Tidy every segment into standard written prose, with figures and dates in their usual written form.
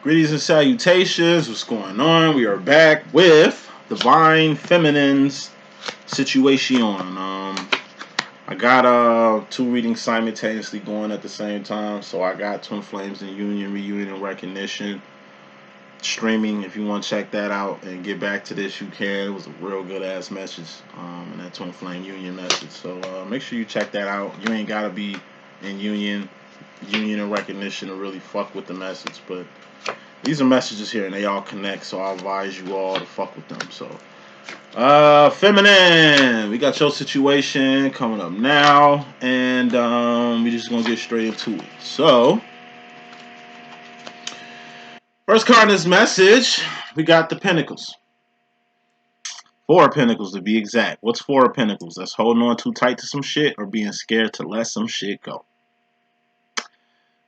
Greetings and salutations. What's going on? We are back with Divine Feminine's situation. I got two readings simultaneously going at the same time. So I got Twin Flames in Union, Reunion, and Recognition streaming. If you want to check that out and get back to this, you can. It was a real good ass message, and that Twin Flame Union message. So make sure you check that out. You ain't gotta be in Union, and Recognition to really fuck with the message, but these are messages here and they all connect, so I advise you all to fuck with them. So Feminine, we got your situation coming up now, and we just gonna get straight into it. So first card in this message, we got the Pentacles. 4 of Pentacles to be exact. What's 4 of Pentacles? That's holding on too tight to some shit or being scared to let some shit go.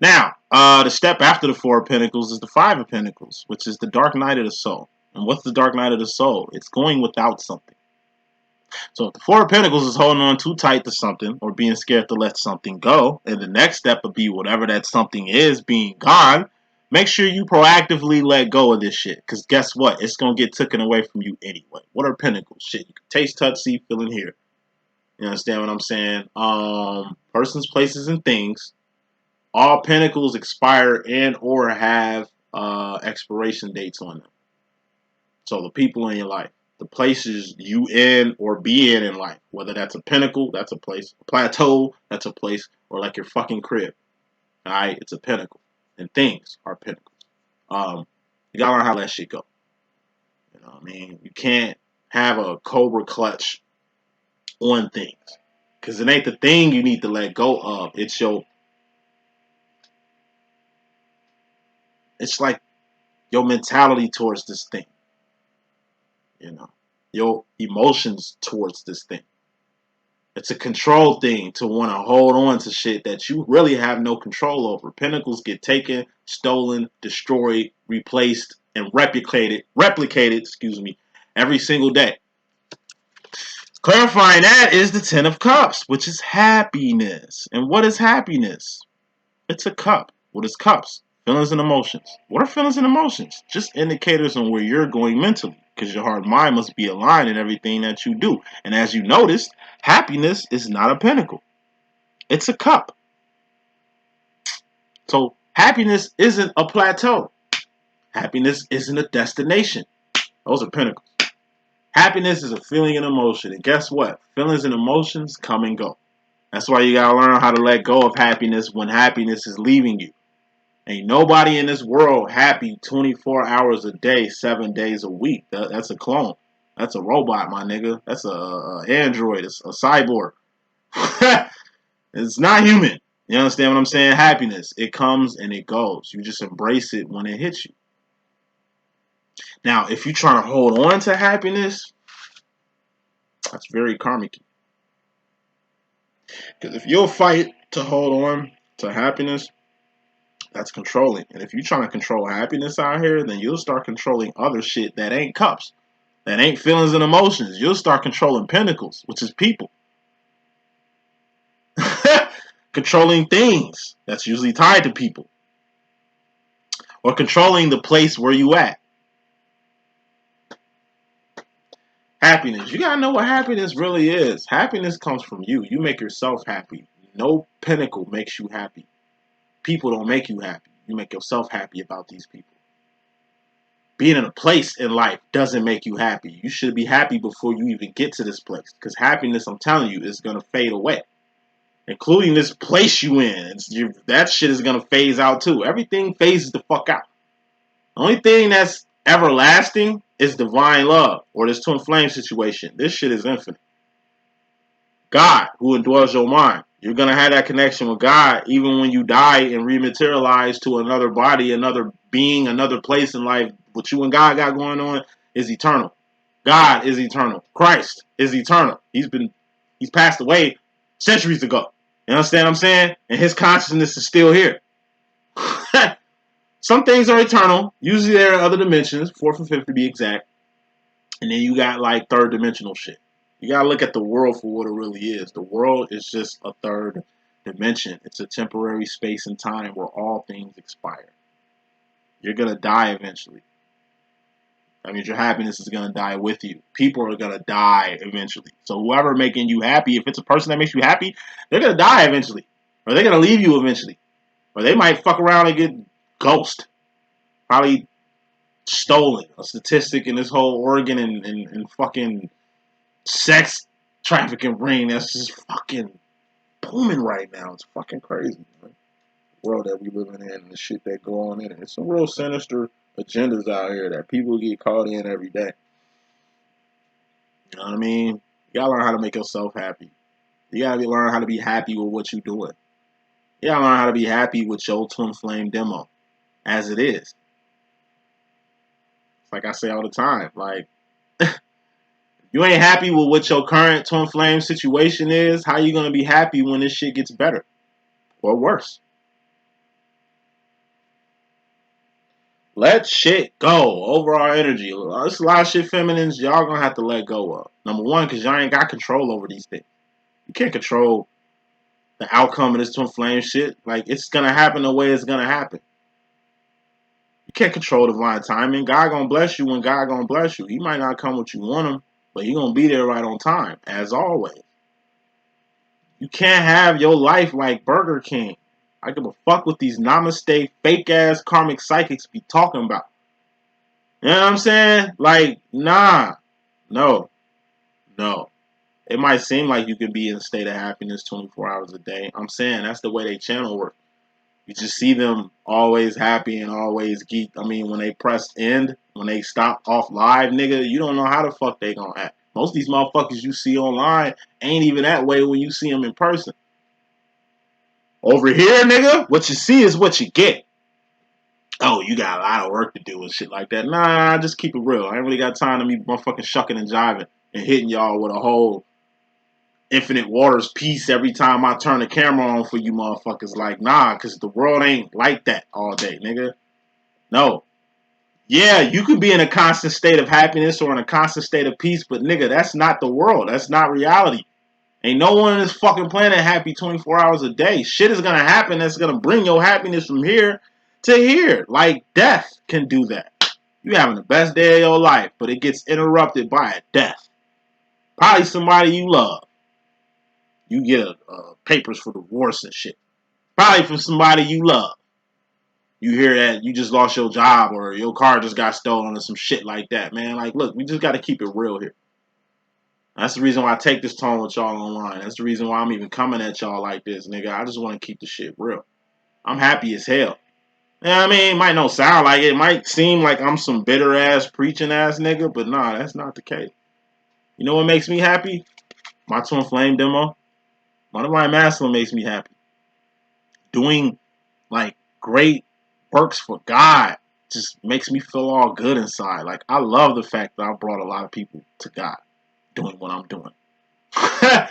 Now, the step after the 4 of Pentacles is the 5 of Pentacles, which is the Dark Night of the Soul. And what's the Dark Night of the Soul? It's going without something. So if the 4 of Pentacles is holding on too tight to something or being scared to let something go, and the next step would be whatever that something is being gone, make sure you proactively let go of this shit. Because guess what? It's going to get taken away from you anyway. What are Pentacles? Shit, you can taste, touch, see, feel, and hear. You understand what I'm saying? Persons, places, and things. All Pentacles expire and or have expiration dates on them. So the people in your life, the places you in or be in life, whether that's a Pentacle, that's a place, a plateau, that's a place, or like your fucking crib. Alright, it's a Pentacle. And things are Pentacles. You gotta learn how to let shit go. You know what I mean? You can't have a cobra clutch on things. Because it ain't the thing you need to let go of. It's like your mentality towards this thing, you know, your emotions towards this thing. It's a control thing to want to hold on to shit that you really have no control over. Pentacles get taken, stolen, destroyed, replaced, and replicated, every single day. Clarifying that is the 10 of Cups, which is happiness. And what is happiness? It's a cup. What is cups? Feelings and emotions. What are feelings and emotions? Just indicators on where you're going mentally, because your heart and mind must be aligned in everything that you do. And as you noticed, happiness is not a pentacle. It's a cup. So happiness isn't a plateau. Happiness isn't a destination. Those are pentacles. Happiness is a feeling and emotion. And guess what? Feelings and emotions come and go. That's why you gotta learn how to let go of happiness when happiness is leaving you. Ain't nobody in this world happy 24 hours a day, 7 days a week. That's a clone. That's a robot, my nigga. That's a android. It's a cyborg. It's not human. You understand what I'm saying? Happiness. It comes and it goes. You just embrace it when it hits you. Now, if you're trying to hold on to happiness, that's very karmic. Because if you'll fight to hold on to happiness, that's controlling. And if you're trying to control happiness out here, then you'll start controlling other shit that ain't cups, that ain't feelings and emotions. You'll start controlling pentacles, which is people. Controlling things, that's usually tied to people. Or controlling the place where you at. Happiness. You gotta know what happiness really is. Happiness comes from you. You make yourself happy. No pentacle makes you happy. People don't make you happy. You make yourself happy about these people. Being in a place in life doesn't make you happy. You should be happy before you even get to this place. Because happiness, I'm telling you, is going to fade away. Including this place you in. That shit is going to phase out too. Everything phases the fuck out. The only thing that's everlasting is divine love. Or this twin flame situation. This shit is infinite. God, who indwells your mind. You're going to have that connection with God even when you die and rematerialize to another body, another being, another place in life. What you and God got going on is eternal. God is eternal. Christ is eternal. He's passed away centuries ago. You understand what I'm saying? And his consciousness is still here. Some things are eternal. Usually there are other dimensions, 4th and 5th to be exact. And then you got like 3rd dimensional shit. You gotta look at the world for what it really is. The world is just a 3rd dimension. It's a temporary space and time where all things expire. You're going to die eventually. That means your happiness is going to die with you. People are going to die eventually. So whoever making you happy, if it's a person that makes you happy, they're going to die eventually. Or they're going to leave you eventually. Or they might fuck around and get ghosted. Probably stolen. A statistic in this whole organ and fucking sex trafficking ring that's just fucking booming right now. It's fucking crazy, man. The world that we living in and the shit that go on in it. It's some real sinister agendas out here that people get caught in every day. You know what I mean? You gotta learn how to make yourself happy. You gotta learn how to be happy with what you're doing. You gotta learn how to be happy with your twin flame demo as it is. Like I say all the time, like, you ain't happy with what your current twin flame situation is, how you gonna be happy when this shit gets better or worse? Let shit go. Overall energy. There's a lot of shit feminines y'all gonna have to let go of. Number one, because y'all ain't got control over these things. You can't control the outcome of this twin flame shit. Like, it's gonna happen the way it's gonna happen. You can't control divine timing. God gonna bless you when God gonna bless you. He might not come what you want him, but he gonna be there right on time, as always. You can't have your life like Burger King. I give a fuck what these namaste, fake-ass karmic psychics be talking about. You know what I'm saying? Like, nah. No. It might seem like you can be in a state of happiness 24 hours a day. I'm saying that's the way they channel work. You just see them always happy and always geeked. I mean, when they press end, when they stop off live, nigga, you don't know how the fuck they gonna act. Most of these motherfuckers you see online ain't even that way when you see them in person. Over here, nigga, what you see is what you get. Oh, you got a lot of work to do and shit like that. Nah, just keep it real. I ain't really got time to be motherfucking shucking and jiving and hitting y'all with a whole Infinite Waters piece every time I turn the camera on for you motherfuckers. Like, nah, because the world ain't like that all day, nigga. No. Yeah, you could be in a constant state of happiness or in a constant state of peace, but nigga, that's not the world. That's not reality. Ain't no one on this fucking planet happy 24 hours a day. Shit is gonna happen that's gonna bring your happiness from here to here. Like death can do that. You having the best day of your life, but it gets interrupted by a death. Probably somebody you love. You get papers for divorce and shit. Probably from somebody you love. You hear that you just lost your job or your car just got stolen or some shit like that, man. Like, look, we just got to keep it real here. That's the reason why I take this tone with y'all online. That's the reason why I'm even coming at y'all like this, nigga. I just want to keep the shit real. I'm happy as hell. You know what I mean? It might not sound like it. It might seem like I'm some bitter-ass, preaching-ass nigga, but nah, that's not the case. You know what makes me happy? My twin flame demo. My divine masculine makes me happy. Doing, like, great works for God just makes me feel all good inside. Like, I love the fact that I brought a lot of people to God doing what I'm doing. A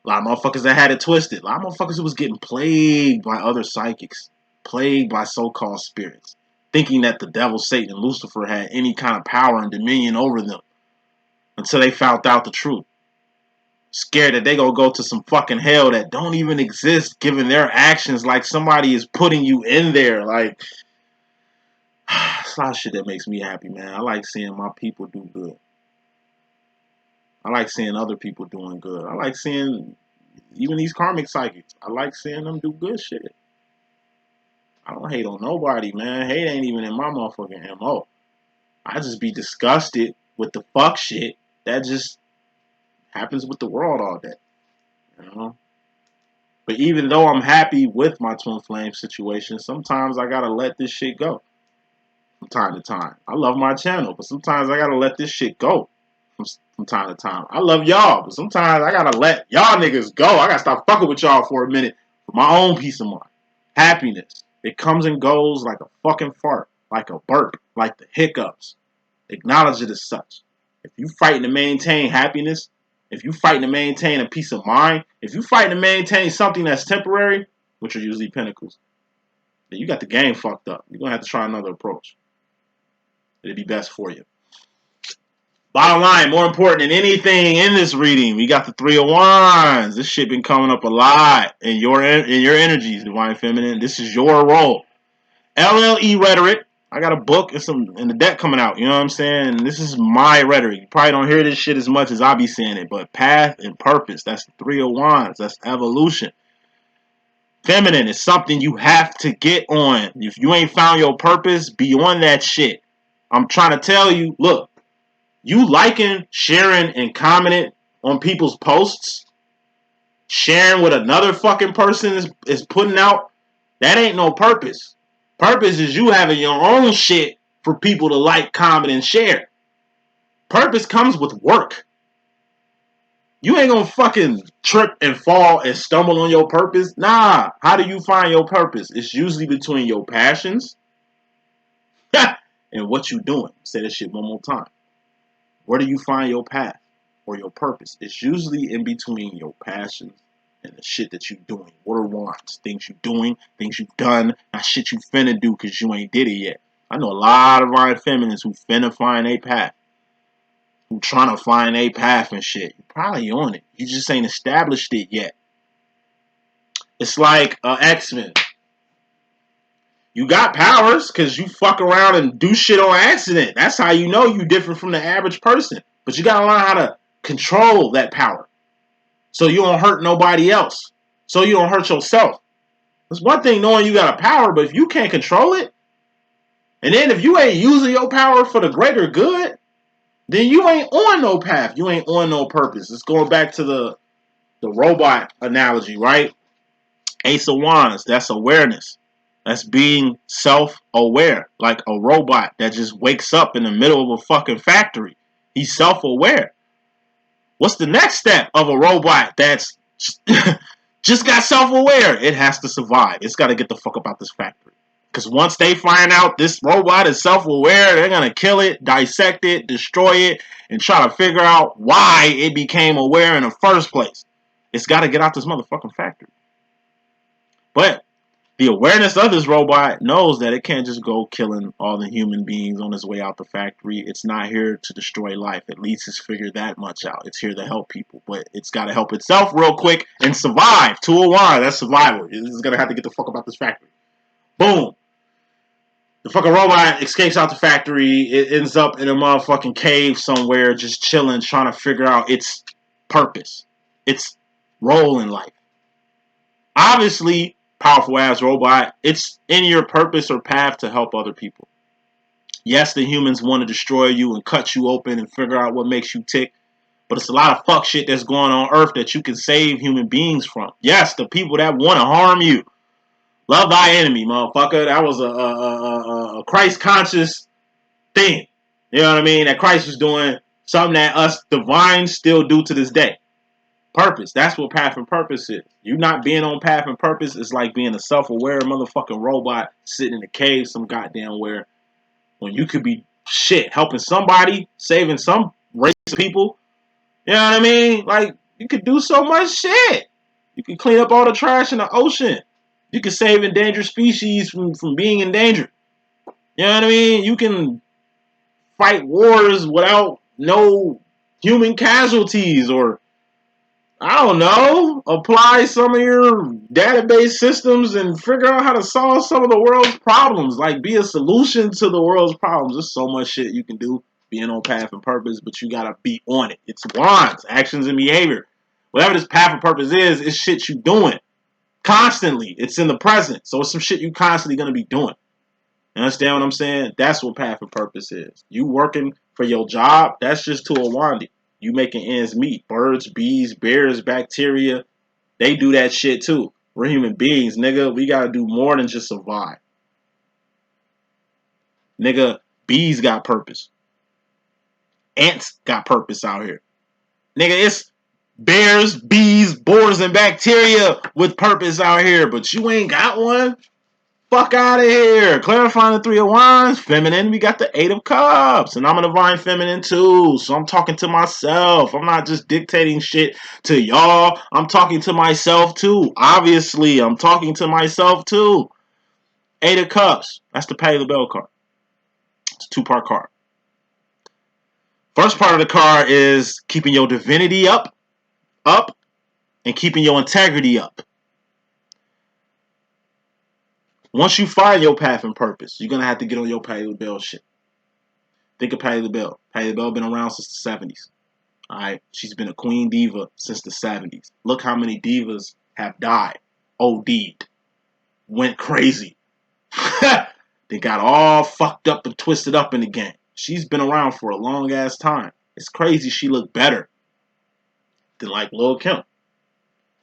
lot of motherfuckers that had it twisted. A lot of motherfuckers who was getting plagued by other psychics. Plagued by so-called spirits. Thinking that the devil, Satan, and Lucifer had any kind of power and dominion over them. Until they found out the truth. Scared that they gonna go to some fucking hell that don't even exist given their actions, like somebody is putting you in there. Like, it's a lot of shit that makes me happy, man. I like seeing my people do good. I like seeing other people doing good. I like seeing even these karmic psychics. I like seeing them do good shit. I don't hate on nobody, man. Hate ain't even in my motherfucking MO. I just be disgusted with the fuck shit that just happens with the world all day. You know? But even though I'm happy with my twin flame situation, sometimes I gotta let this shit go. From time to time. I love my channel, but sometimes I gotta let this shit go. From time to time. I love y'all, but sometimes I gotta let y'all niggas go. I gotta stop fucking with y'all for a minute for my own peace of mind. Happiness. It comes and goes like a fucking fart, like a burp, like the hiccups. Acknowledge it as such. If you fighting to maintain happiness, if you fighting to maintain a peace of mind, if you fighting to maintain something that's temporary, which are usually pentacles, then you got the game fucked up. You're gonna have to try another approach. It'll be best for you. Bottom line, more important than anything in this reading, we got the Three of Wands. This shit been coming up a lot in your energies, Divine Feminine. This is your role. LLE rhetoric, I got a book and the deck coming out. You know what I'm saying? And this is my rhetoric. You probably don't hear this shit as much as I be saying it, but path and purpose. That's the 3 of Wands. That's evolution. Feminine is something you have to get on. If you ain't found your purpose, be on that shit. I'm trying to tell you, look, you liking, sharing, and commenting on people's posts, sharing what another fucking person is putting out, that ain't no purpose. Purpose is you having your own shit for people to like, comment, and share. Purpose comes with work. You ain't gonna fucking trip and fall and stumble on your purpose. Nah. How do you find your purpose? It's usually between your passions and what you doing. Say that shit one more time. Where do you find your path or your purpose? It's usually in between your passions and the shit that you doing. What are wants? Things you doing, things you've done, not shit you finna do because you ain't did it yet. I know a lot of Ryan feminists who finna find a path. Who trying to find a path and shit. You're probably on it. You just ain't established it yet. It's like X-Men. You got powers because you fuck around and do shit on accident. That's how you know you different from the average person. But you gotta learn how to control that power. So you don't hurt nobody else. So you don't hurt yourself. It's one thing knowing you got a power, but if you can't control it, and then if you ain't using your power for the greater good, then you ain't on no path. You ain't on no purpose. It's going back to the robot analogy, right? Ace of Wands, that's awareness. That's being self-aware, like a robot that just wakes up in the middle of a fucking factory. He's self-aware. What's the next step of a robot that's just got self-aware? It has to survive. It's got to get the fuck up out this factory. Because once they find out this robot is self-aware, they're going to kill it, dissect it, destroy it, and try to figure out why it became aware in the first place. It's got to get out this motherfucking factory. But the awareness of this robot knows that it can't just go killing all the human beings on its way out the factory. It's not here to destroy life. At least it's figured that much out. It's here to help people. But it's got to help itself real quick and survive. 201, that's survival. It's going to have to get the fuck about this factory. Boom. The fucking robot escapes out the factory. It ends up in a motherfucking cave somewhere just chilling, trying to figure out its purpose. Its role in life. Obviously, powerful ass robot, it's in your purpose or path to help other people. Yes, the humans want to destroy you and cut you open and figure out what makes you tick, but it's a lot of fuck shit that's going on Earth that you can save human beings from. Yes, the people that want to harm you. Love thy enemy, motherfucker. That was a Christ-conscious thing. You know what I mean? That Christ was doing something that us divines still do to this day. Purpose. That's what path and purpose is. You not being on path and purpose is like being a self-aware motherfucking robot sitting in a cave some goddamn where when you could be shit helping somebody, saving some race of people. You know what I mean? Like you could do so much shit. You can clean up all the trash in the ocean. You can save endangered species from being endangered. You know what I mean? You can fight wars without no human casualties or I don't know, apply some of your database systems and figure out how to solve some of the world's problems. Like, be a solution to the world's problems. There's so much shit you can do being on path and purpose, but you gotta be on it. It's wands, actions, and behavior. Whatever this path and purpose is, it's shit you doing. Constantly. It's in the present. So it's some shit you constantly gonna be doing. You understand what I'm saying? That's what path and purpose is. You working for your job, that's just to a wandy. You making ends meet. Birds, bees, bears, bacteria, they do that shit too. We're human beings, nigga. We gotta do more than just survive. Nigga, bees got purpose. Ants got purpose out here. Nigga, it's bears, bees, boars, and bacteria with purpose out here, but you ain't got one? Fuck out of here. Clarifying the 3 of Wands. Feminine, we got the 8 of Cups. And I'm a divine feminine too. So I'm talking to myself. I'm not just dictating shit to y'all. I'm talking to myself too. Obviously, I'm talking to myself too. 8 of Cups. That's the Pay the Bell card. It's a 2-part card. First part of the card is keeping your divinity up, and keeping your integrity up. Once you find your path and purpose, you're gonna have to get on your Patti LaBelle shit. Think of Patti LaBelle. Patti LaBelle been around since the 70s. Alright? She's been a queen diva since the 70s. Look how many divas have died. OD'd. Went crazy. They got all fucked up and twisted up in the game. She's been around for a long ass time. It's crazy she looked better than like Lil' Kim.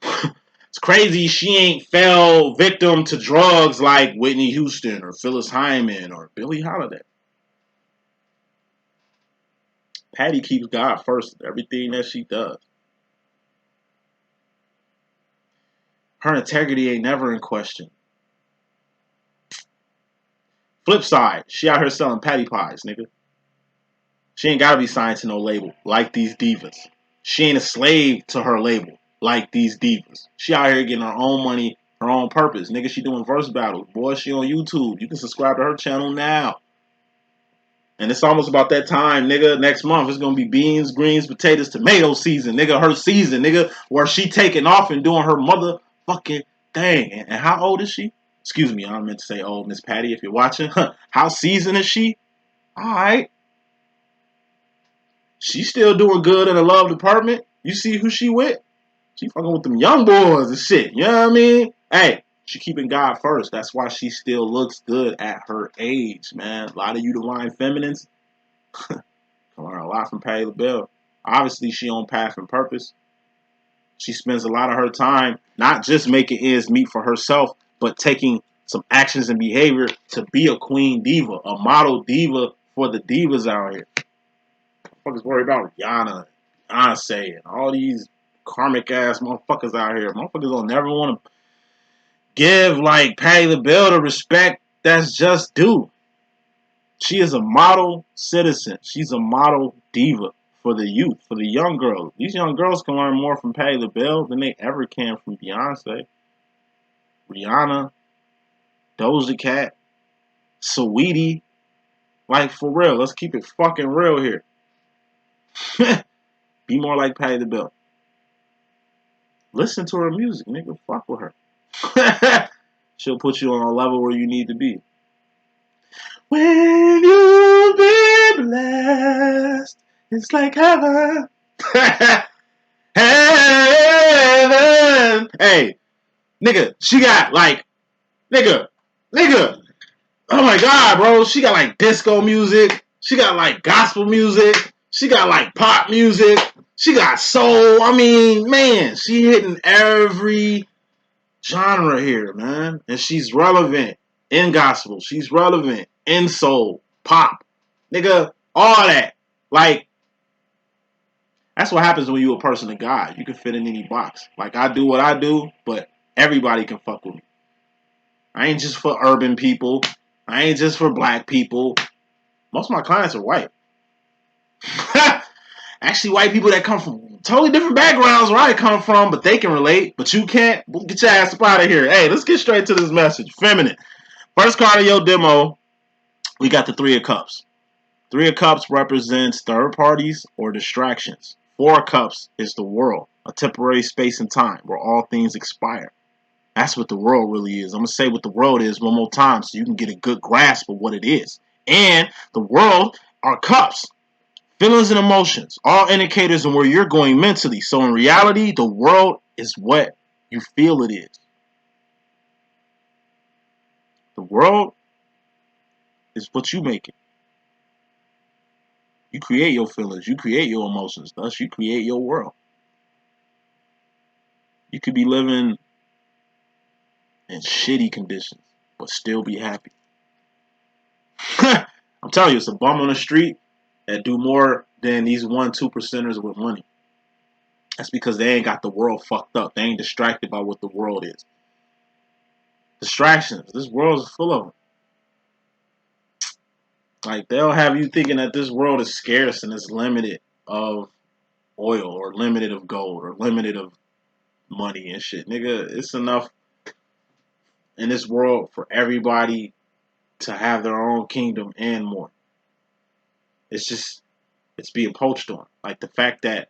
It's crazy she ain't fell victim to drugs like Whitney Houston or Phyllis Hyman or Billie Holiday. Patti keeps God first in everything that she does. Her integrity ain't never in question. Flip side, she out here selling patty pies, nigga. She ain't gotta be signed to no label like these divas. She ain't a slave to her label like these divas. She out here getting her own money, her own purpose. Nigga, she doing verse battles. Boy, she on YouTube. You can subscribe to her channel now. And it's almost about that time, nigga. Next month, it's going to be beans, greens, potatoes, tomato season. Nigga, her season, nigga. Where she taking off and doing her motherfucking thing. And how old is she? Excuse me, I meant to say old, Miss Patty, if you're watching. How seasoned is she? Alright. She's still doing good in the love department. You see who she with? She fucking with them young boys and shit. You know what I mean? Hey, she keeping God first. That's why she still looks good at her age, man. A lot of you divine feminines can learn a lot from Patti LaBelle. Obviously, she on path and purpose. She spends a lot of her time not just making ends meet for herself, but taking some actions and behavior to be a queen diva, a model diva for the divas out here. Motherfuckers worry about Rihanna, Beyonce, and all these karmic ass motherfuckers out here. Motherfuckers don't never want to give like Patti LaBelle the respect that's just due. She is a model citizen. She's a model diva for the youth, for the young girls. These young girls can learn more from Patti LaBelle than they ever can from Beyonce, Rihanna, Doja Cat, Saweetie. Like, for real, let's keep it fucking real here. Be more like Patti LaBelle. Listen to her music, nigga. Fuck with her. She'll put you on a level where you need to be. When you've been blessed, it's like heaven. Heaven. Hey, nigga, she got like, nigga. Oh my God, bro. She got like disco music. She got like gospel music. She got like pop music. She got soul. I mean, man, she hitting every genre here, man. And she's relevant in gospel. She's relevant in soul, pop. Nigga, all that. Like, that's what happens when you a person of God. You can fit in any box. Like, I do what I do, but everybody can fuck with me. I ain't just for urban people. I ain't just for black people. Most of my clients are white. Actually, white people that come from totally different backgrounds where I come from, but they can relate. But you can't. Get your ass up out of here. Hey, let's get straight to this message. Feminine. First card of your demo, we got the Three of Cups. Three of Cups represents third parties or distractions. Four of Cups is the world, a temporary space and time where all things expire. That's what the world really is. I'm going to say what the world is one more time so you can get a good grasp of what it is. And the world are cups. Feelings and emotions, all indicators on where you're going mentally. So in reality, the world is what you feel it is. The world is what you make it. You create your feelings. You create your emotions. Thus, you create your world. You could be living in shitty conditions, but still be happy. I'm telling you, it's a bum on the street that do more than these 1-2% with money. That's because they ain't got the world fucked up. They ain't distracted by what the world is. Distractions. This world is full of them. Like, they'll have you thinking that this world is scarce and it's limited of oil or limited of gold or limited of money and shit. Nigga, it's enough in this world for everybody to have their own kingdom and more. It's just, it's being poached on. Like, the fact that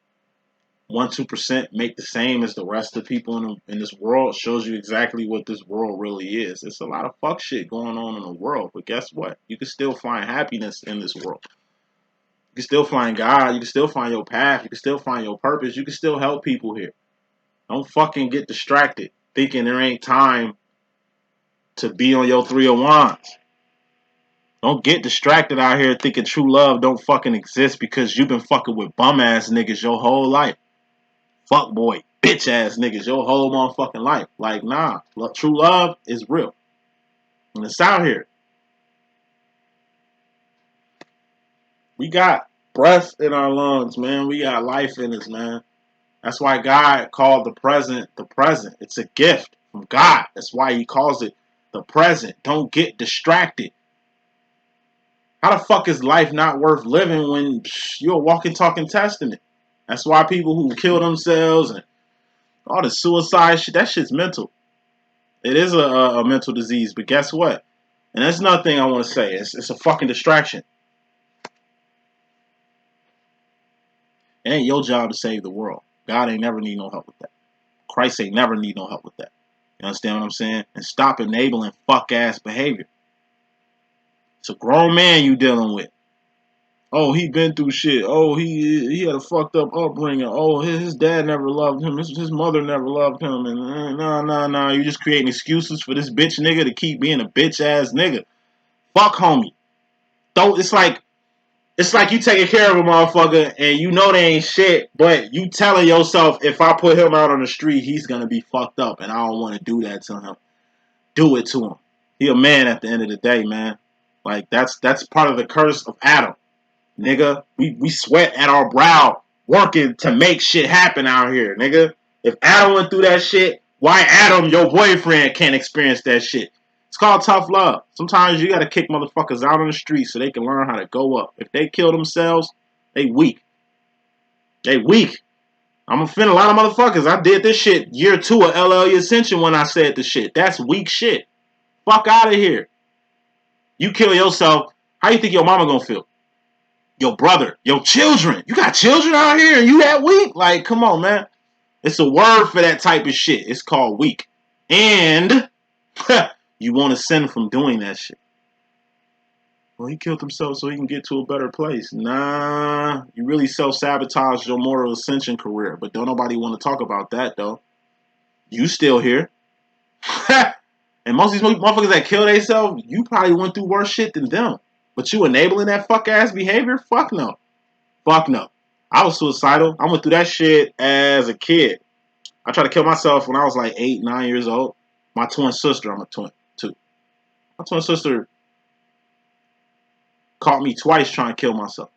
1-2% make the same as the rest of the people in this world shows you exactly what this world really is. It's a lot of fuck shit going on in the world, but guess what? You can still find happiness in this world. You can still find God. You can still find your path. You can still find your purpose. You can still help people here. Don't fucking get distracted thinking there ain't time to be on your 3 of Wands. Don't get distracted out here thinking true love don't fucking exist because you've been fucking with bum ass niggas your whole life. Fuck boy, bitch ass niggas your whole motherfucking life. Like, nah, true love is real. And it's out here. We got breath in our lungs, man. We got life in us, man. That's why God called the present the present. It's a gift from God. That's why he calls it the present. Don't get distracted. How the fuck is life not worth living when you're a walking, talking testament? That's why people who kill themselves and all the suicide shit, that shit's mental. It is a mental disease, but guess what? And that's another thing I want to say. It's a fucking distraction. It ain't your job to save the world. God ain't never need no help with that. Christ ain't never need no help with that. You understand what I'm saying? And stop enabling fuck-ass behavior. It's a grown man you dealing with. Oh, he been through shit. Oh, he had a fucked up upbringing. Oh, his dad never loved him. His mother never loved him. And nah. You just creating excuses for this bitch nigga to keep being a bitch ass nigga. Fuck homie. It's like you taking care of a motherfucker and you know they ain't shit, but you telling yourself if I put him out on the street, he's gonna be fucked up, and I don't want to do that to him. Do it to him. He a man at the end of the day, man. Like that's part of the curse of Adam. Nigga, we sweat at our brow working to make shit happen out here, nigga. If Adam went through that shit, why Adam, your boyfriend, can't experience that shit? It's called tough love. Sometimes you gotta kick motherfuckers out on the street so they can learn how to go up. If they kill themselves, they weak. They weak. I'm offending a lot of motherfuckers. I did this shit year 2 of LLE.Ascension when I said this shit. That's weak shit. Fuck out of here. You kill yourself, how you think your mama gonna feel? Your brother, your children. You got children out here and you that weak? Like, come on, man. It's a word for that type of shit. It's called weak. And you want to sin from doing that shit. Well, he killed himself so he can get to a better place. Nah, you really self-sabotaged your moral ascension career. But don't nobody want to talk about that, though. You still here. And most of these motherfuckers that kill themselves, you probably went through worse shit than them. But you enabling that fuck-ass behavior? Fuck no. Fuck no. I was suicidal. I went through that shit as a kid. I tried to kill myself when I was like 8, 9 years old. My twin sister, I'm a twin too. My twin sister caught me twice trying to kill myself.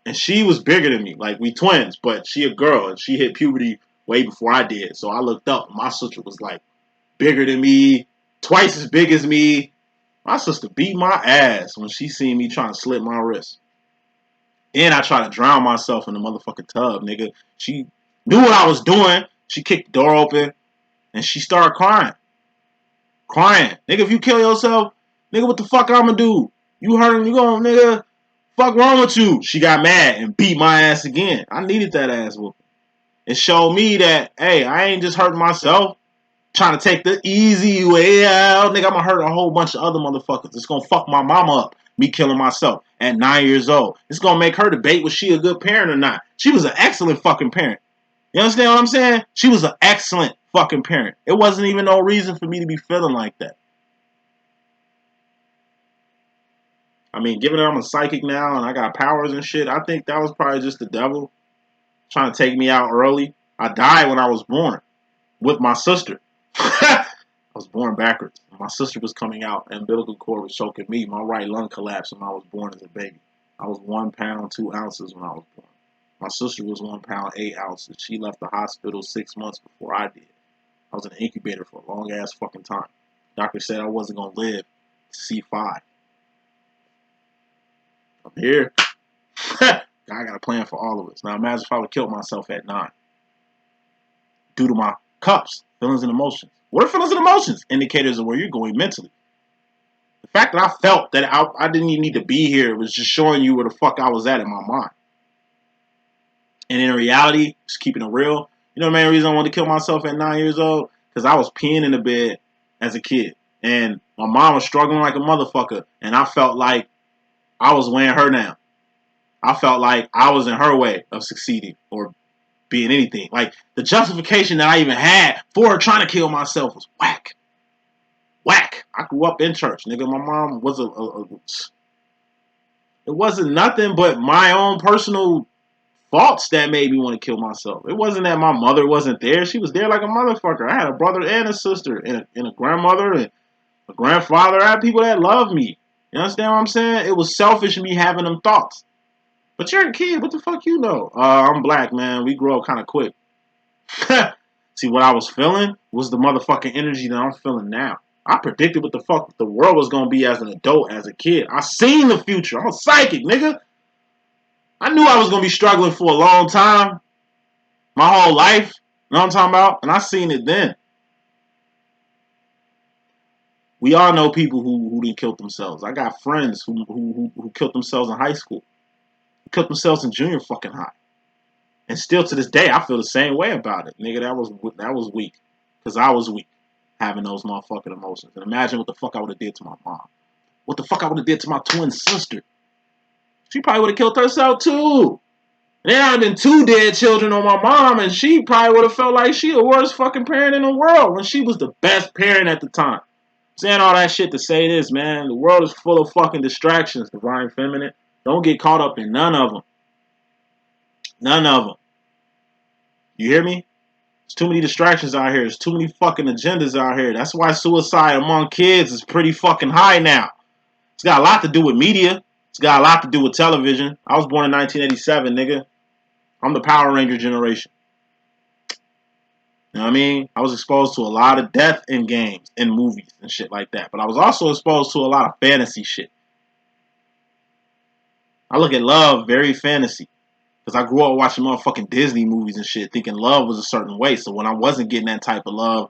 And she was bigger than me. Like, we twins, but she a girl. And she hit puberty way before I did. So I looked up. My sister was like bigger than me, twice as big as me. My sister beat my ass when she seen me trying to slit my wrist. And I tried to drown myself in the motherfucking tub, nigga. She knew what I was doing. She kicked the door open and she started crying. Crying. Nigga, if you kill yourself, nigga, what the fuck I'm gonna do? You hurt him, you going, nigga, fuck wrong with you? She got mad and beat my ass again. I needed that ass whooping. It showed me that, hey, I ain't just hurting myself, trying to take the easy way out. Nigga, I'm gonna hurt a whole bunch of other motherfuckers. It's gonna fuck my mama up, me killing myself at 9 years old. It's gonna make her debate was she a good parent or not. She was an excellent fucking parent. You understand what I'm saying? She was an excellent fucking parent. It wasn't even no reason for me to be feeling like that. I mean, given that I'm a psychic now and I got powers and shit, I think that was probably just the devil trying to take me out early. I died when I was born with my sister. I was born backwards. My sister was coming out and umbilical cord was choking me. My right lung collapsed when I was born as a baby. I was 1 pound 2 ounces when I was born. My sister was 1 pound 8 ounces. She left the hospital 6 months before I did. I was in an incubator for a long ass fucking time. Doctor said I wasn't gonna live to see 5. I'm here. I got a plan for all of us. Now imagine if I would have killed myself at 9. Due to my cups, feelings and emotions. What are feelings and emotions? Indicators of where you're going mentally. The fact that I felt that I didn't even need to be here was just showing you where the fuck I was at in my mind. And in reality, just keeping it real, you know the main reason I wanted to kill myself at 9 years old? Because I was peeing in the bed as a kid. And my mom was struggling like a motherfucker. And I felt like I was weighing her down. I felt like I was in her way of succeeding or being anything. Like, the justification that I even had for trying to kill myself was whack. Whack. I grew up in church, nigga. My mom was it wasn't nothing but my own personal faults that made me want to kill myself. It wasn't that my mother wasn't there. She was there like a motherfucker. I had a brother and a sister and a grandmother and a grandfather. I had people that loved me. You understand what I'm saying? It was selfish me having them thoughts. But you're a kid. What the fuck you know? I'm black, man. We grow up kind of quick. See, what I was feeling was the motherfucking energy that I'm feeling now. I predicted what the fuck the world was going to be as an adult, as a kid. I seen the future. I'm a psychic, nigga. I knew I was going to be struggling for a long time. My whole life. You know what I'm talking about? And I seen it then. We all know people who didn't kill themselves. I got friends who killed themselves in high school. Who killed themselves in junior fucking high. And still to this day, I feel the same way about it. Nigga, that was weak. Because I was weak. Having those motherfucking emotions. And imagine what the fuck I would have did to my mom. What the fuck I would have did to my twin sister. She probably would have killed herself too. And there had been 2 dead children on my mom, and she probably would have felt like she the worst fucking parent in the world when she was the best parent at the time. Saying all that shit to say this, man. The world is full of fucking distractions, Divine Feminine. Don't get caught up in none of them. None of them. You hear me? There's too many distractions out here. There's too many fucking agendas out here. That's why suicide among kids is pretty fucking high now. It's got a lot to do with media. It's got a lot to do with television. I was born in 1987, nigga. I'm the Power Ranger generation. You know what I mean? I was exposed to a lot of death in games and movies and shit like that. But I was also exposed to a lot of fantasy shit. I look at love very fantasy. Because I grew up watching motherfucking Disney movies and shit, thinking love was a certain way. So when I wasn't getting that type of love,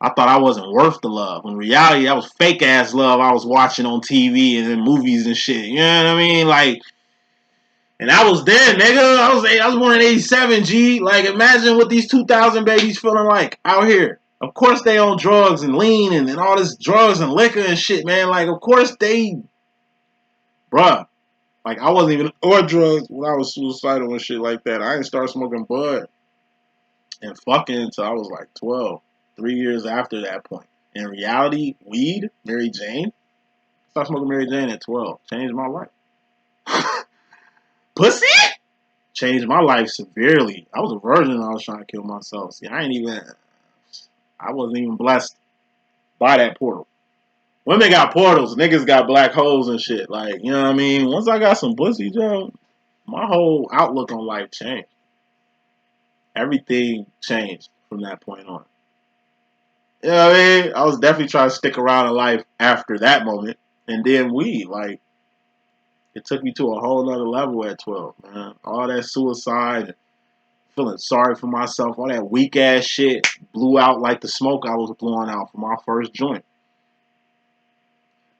I thought I wasn't worth the love. In reality, that was fake ass love I was watching on TV and in movies and shit. You know what I mean? Like, and I was then, nigga. I was born in 87, G. Like, imagine what these 2000 babies feeling like out here. Of course they on drugs and lean and all this drugs and liquor and shit, man. Like, of course they, bruh. Like, I wasn't even on drugs when I was suicidal and shit like that. I didn't start smoking bud and fucking until I was like 12. 3 years after that point. In reality, weed, Mary Jane. Started smoking Mary Jane at 12. Changed my life. Pussy? Changed my life severely. I was a virgin when I was trying to kill myself. See, I wasn't even blessed by that portal. Women got portals. Niggas got black holes and shit. Like, you know what I mean? Once I got some pussy, Joe, my whole outlook on life changed. Everything changed from that point on. You know what I mean? I was definitely trying to stick around in life after that moment. And then weed, like, it took me to a whole nother level at 12, man. All that suicide, feeling sorry for myself, all that weak ass shit blew out like the smoke I was blowing out for my first joint.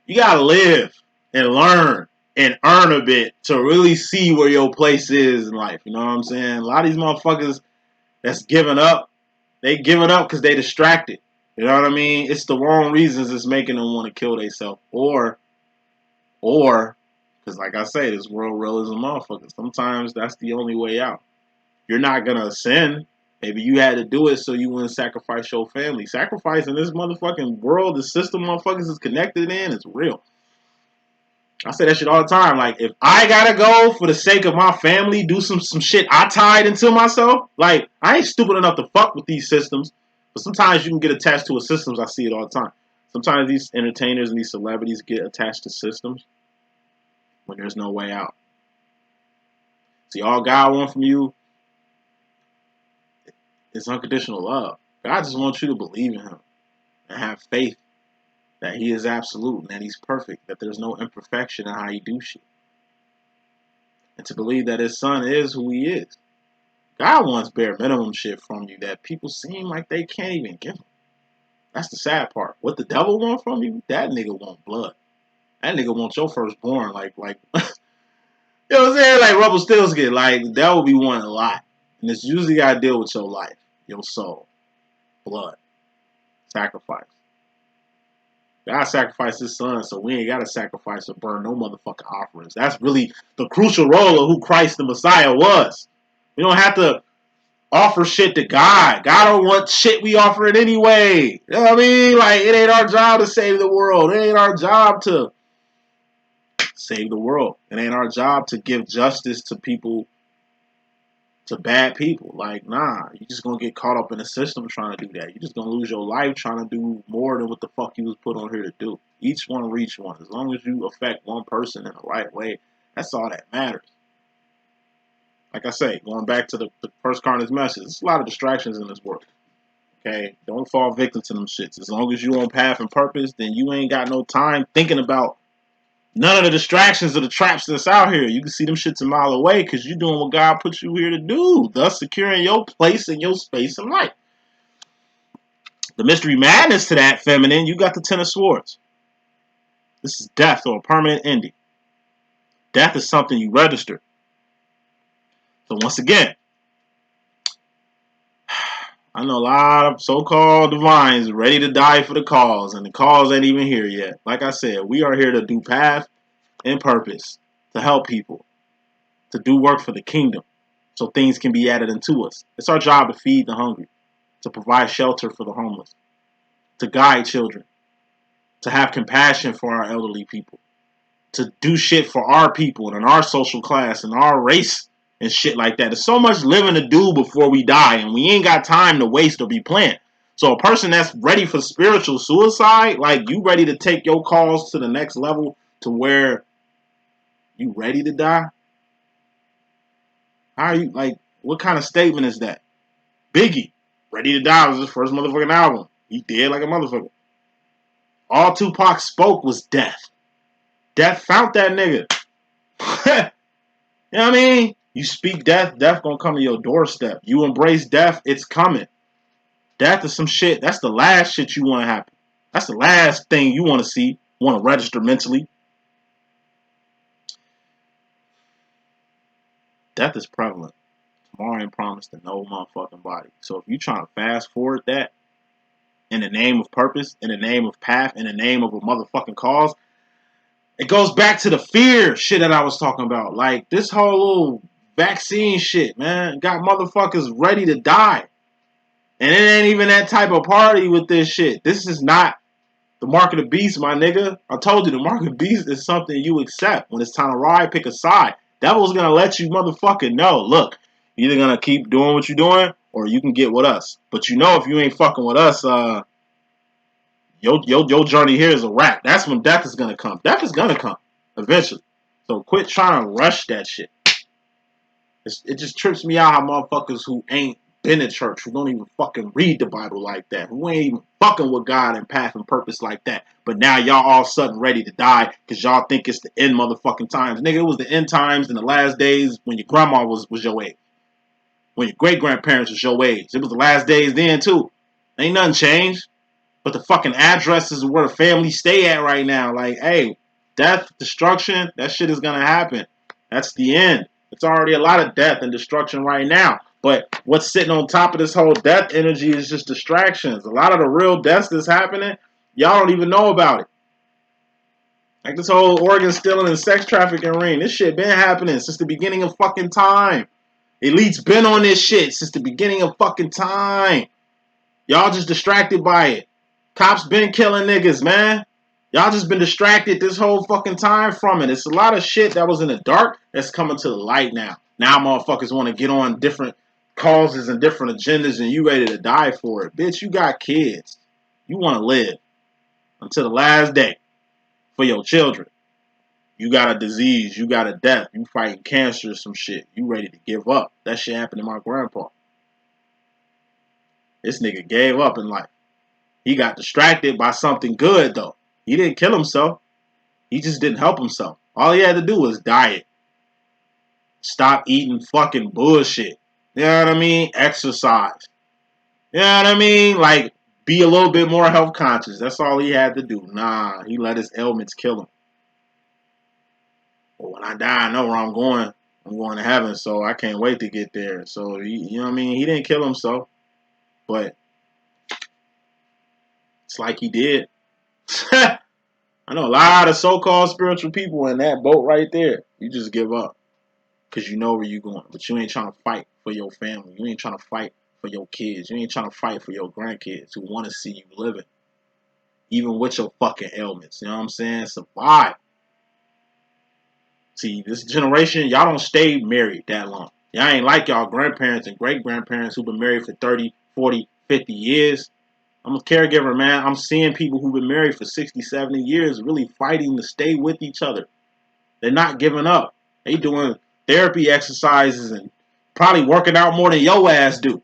You gotta live and learn and earn a bit to really see where your place is in life. You know what I'm saying? A lot of these motherfuckers that's giving up, they giving up because they distracted. You know what I mean? It's the wrong reasons that's making them want to kill themselves. Or, because like I say, this world real is a motherfucker. Sometimes that's the only way out. You're not going to ascend. Maybe you had to do it so you wouldn't sacrifice your family. Sacrifice in this motherfucking world, the system motherfuckers is connected in, is real. I say that shit all the time. Like, if I gotta go for the sake of my family, do some shit I tied into myself, like, I ain't stupid enough to fuck with these systems. But sometimes you can get attached to a systems. I see it all the time. Sometimes these entertainers and these celebrities get attached to systems when there's no way out. See, all God wants from you is unconditional love. God just wants you to believe in Him and have faith that He is absolute and that He's perfect, that there's no imperfection in how you do shit. And to believe that His Son is who He is. God wants bare minimum shit from you that people seem like they can't even give Him. That's the sad part. What the devil want from you, that nigga want blood. That nigga wants your firstborn. Like You know what I'm saying? Like Rumpelstiltskin, like that would be one a lot. And it's usually got to deal with your life, your soul, blood, sacrifice. God sacrificed his son, so we ain't got to sacrifice or burn no motherfucking offerings. That's really the crucial role of who Christ the Messiah was. We don't have to offer shit to God. God don't want shit we offer it anyway. You know what I mean? Like, it ain't our job to save the world. It ain't our job to save the world. It ain't our job to give justice to people, to bad people. Like, nah, you just gonna get caught up in the system trying to do that. You just gonna lose your life trying to do more than what the fuck you was put on here to do. Each one reach one. As long as you affect one person in the right way, that's all that matters. Like I say, going back to the first Carnage message, there's a lot of distractions in this world. Okay? Don't fall victim to them shits. As long as you on path and purpose, then you ain't got no time thinking about none of the distractions or the traps that's out here. You can see them shits a mile away because you're doing what God put you here to do, thus securing your place in your space in life. The mystery madness to that, feminine, you got the Ten of Swords. This is death or a permanent ending. Death is something you register. So once again, I know a lot of so-called divines ready to die for the cause, and the cause ain't even here yet. Like I said, we are here to do path and purpose, to help people, to do work for the kingdom, so things can be added into us. It's our job to feed the hungry, to provide shelter for the homeless, to guide children, to have compassion for our elderly people, to do shit for our people and our social class and our race and shit like that. There's so much living to do before we die, and we ain't got time to waste or be playing. So a person that's ready for spiritual suicide, like you ready to take your cause to the next level to where you ready to die? How are you, like, what kind of statement is that? Biggie, Ready to Die was his first motherfucking album. He dead like a motherfucker. All Tupac spoke was death. Death found that nigga. You know what I mean? You speak death, death gonna come to your doorstep. You embrace death, it's coming. Death is some shit. That's the last shit you want to happen. That's the last thing you want to see, want to register mentally. Death is prevalent. Tomorrow ain't promised to no motherfucking body. So if you trying to fast forward that in the name of purpose, in the name of path, in the name of a motherfucking cause, it goes back to the fear shit that I was talking about. Like, this whole little vaccine shit, man, got motherfuckers ready to die. And it ain't even that type of party with this shit. This is not the mark of the beast, my nigga. I told you, the mark of the beast is something you accept. When it's time to ride, pick a side. Devil's gonna let you motherfucking know, look, you're either gonna keep doing what you're doing, or you can get with us. But you know if you ain't fucking with us, your journey here is a wrap. That's when death is gonna come. Death is gonna come eventually. So quit trying to rush that shit. It just trips me out how motherfuckers who ain't been to church, who don't even fucking read the Bible like that, who ain't even fucking with God and path and purpose like that, but now y'all all of a sudden ready to die because y'all think it's the end motherfucking times. Nigga, it was the end times in the last days when your grandma was your age. When your great-grandparents was your age. It was the last days then, too. Ain't nothing changed. But the fucking addresses where the family stay at right now. Like, hey, death, destruction, that shit is gonna happen. That's the end. It's already a lot of death and destruction right now. But what's sitting on top of this whole death energy is just distractions. A lot of the real deaths that's happening, y'all don't even know about it. Like this whole organ stealing and sex trafficking ring. This shit been happening since the beginning of fucking time. Elite's been on this shit since the beginning of fucking time. Y'all just distracted by it. Cops been killing niggas, man. Y'all just been distracted this whole fucking time from it. It's a lot of shit that was in the dark that's coming to the light now. Now motherfuckers want to get on different causes and different agendas and you ready to die for it. Bitch, you got kids. You want to live until the last day for your children. You got a disease. You got a death. You fighting cancer or some shit. You ready to give up. That shit happened to my grandpa. This nigga gave up in life. He got distracted by something good, though. He didn't kill himself. He just didn't help himself. All he had to do was diet. Stop eating fucking bullshit. You know what I mean? Exercise. You know what I mean? Like, be a little bit more health conscious. That's all he had to do. Nah, he let his ailments kill him. Well, when I die, I know where I'm going. I'm going to heaven, so I can't wait to get there. So, you know what I mean? He didn't kill himself, but it's like he did. I know a lot of so-called spiritual people in that boat right there. You just give up because you know where you're going, but you ain't trying to fight for your family. You ain't trying to fight for your kids. You ain't trying to fight for your grandkids who want to see you living, even with your fucking ailments. You know what I'm saying? Survive. See, this generation, y'all don't stay married that long. Y'all ain't like y'all grandparents and great-grandparents who've been married for 30, 40, 50 years. I'm a caregiver, man. I'm seeing people who've been married for 60, 70 years really fighting to stay with each other. They're not giving up. They doing therapy exercises and probably working out more than your ass do.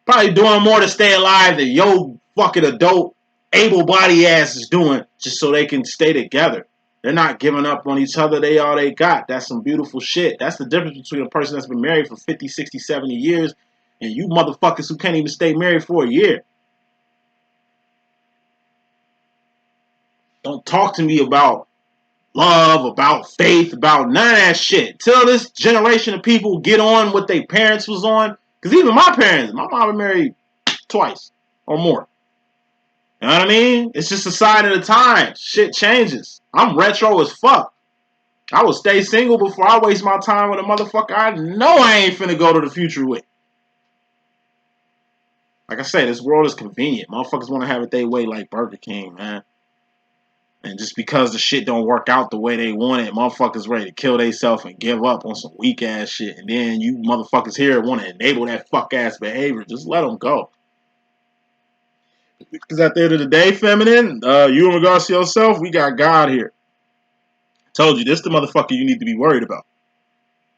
Probably doing more to stay alive than your fucking adult, able-bodied ass is doing just so they can stay together. They're not giving up on each other. They all they got. That's some beautiful shit. That's the difference between a person that's been married for 50, 60, 70 years and you motherfuckers who can't even stay married for a year. Don't talk to me about love, about faith, about none of that shit. Till this generation of people get on what their parents was on. Because even my parents, my mom was married twice or more. You know what I mean? It's just a sign of the times. Shit changes. I'm retro as fuck. I will stay single before I waste my time with a motherfucker I know I ain't finna go to the future with. Like I said, this world is convenient. Motherfuckers want to have it their way like Burger King, man. And just because the shit don't work out the way they want it, motherfuckers ready to kill themselves and give up on some weak ass shit. And then you motherfuckers here want to enable that fuck ass behavior. Just let them go. Because at the end of the day, feminine, you in regards to yourself, we got God here. I told you, this the motherfucker you need to be worried about.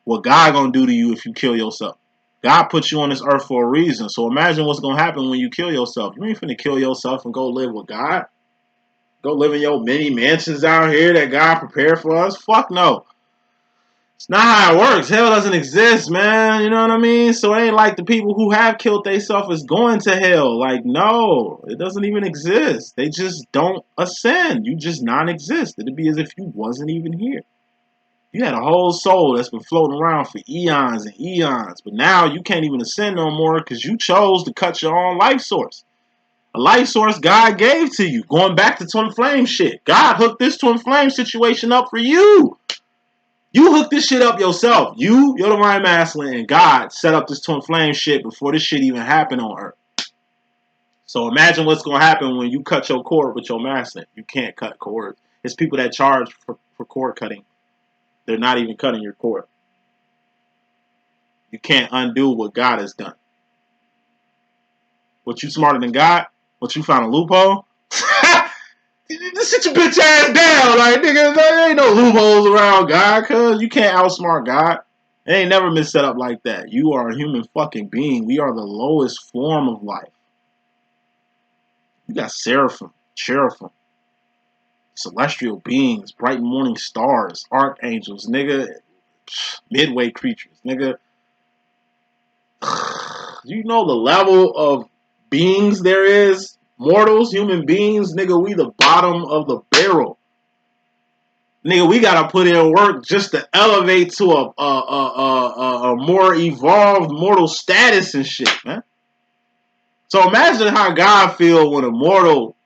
What God gonna do to you if you kill yourself? God put you on this earth for a reason. So imagine what's gonna happen when you kill yourself. You ain't finna kill yourself and go live with God. Go live in your mini mansions out here that God prepared for us. Fuck no. It's not how it works. Hell doesn't exist, man. You know what I mean? So it ain't like the people who have killed themselves is going to hell. Like, no, it doesn't even exist. They just don't ascend. You just non-exist. It'd be as if you wasn't even here. You had a whole soul that's been floating around for eons and eons. But now you can't even ascend no more because you chose to cut your own life source. A life source God gave to you. Going back to twin flame shit. God hooked this twin flame situation up for you. You hooked this shit up yourself. You're the divine masculine, and God set up this twin flame shit before this shit even happened on Earth. So imagine what's going to happen when you cut your cord with your masculine. You can't cut cords. It's people that charge for cord cutting. They're not even cutting your cord. You can't undo what God has done. What, you smarter than God? What, you found a loophole? Just sit your bitch ass down. Like, nigga, there ain't no loopholes around God, cuz you can't outsmart God. It ain't never been set up like that. You are a human fucking being. We are the lowest form of life. You got seraphim, cherubim, celestial beings, bright morning stars, archangels, nigga, midway creatures, nigga. Do you know the level of beings there is? Mortals, human beings, nigga, we the bottom of the barrel. Nigga, we gotta put in work just to elevate to a more evolved mortal status and shit, man. So imagine how God feel when a mortal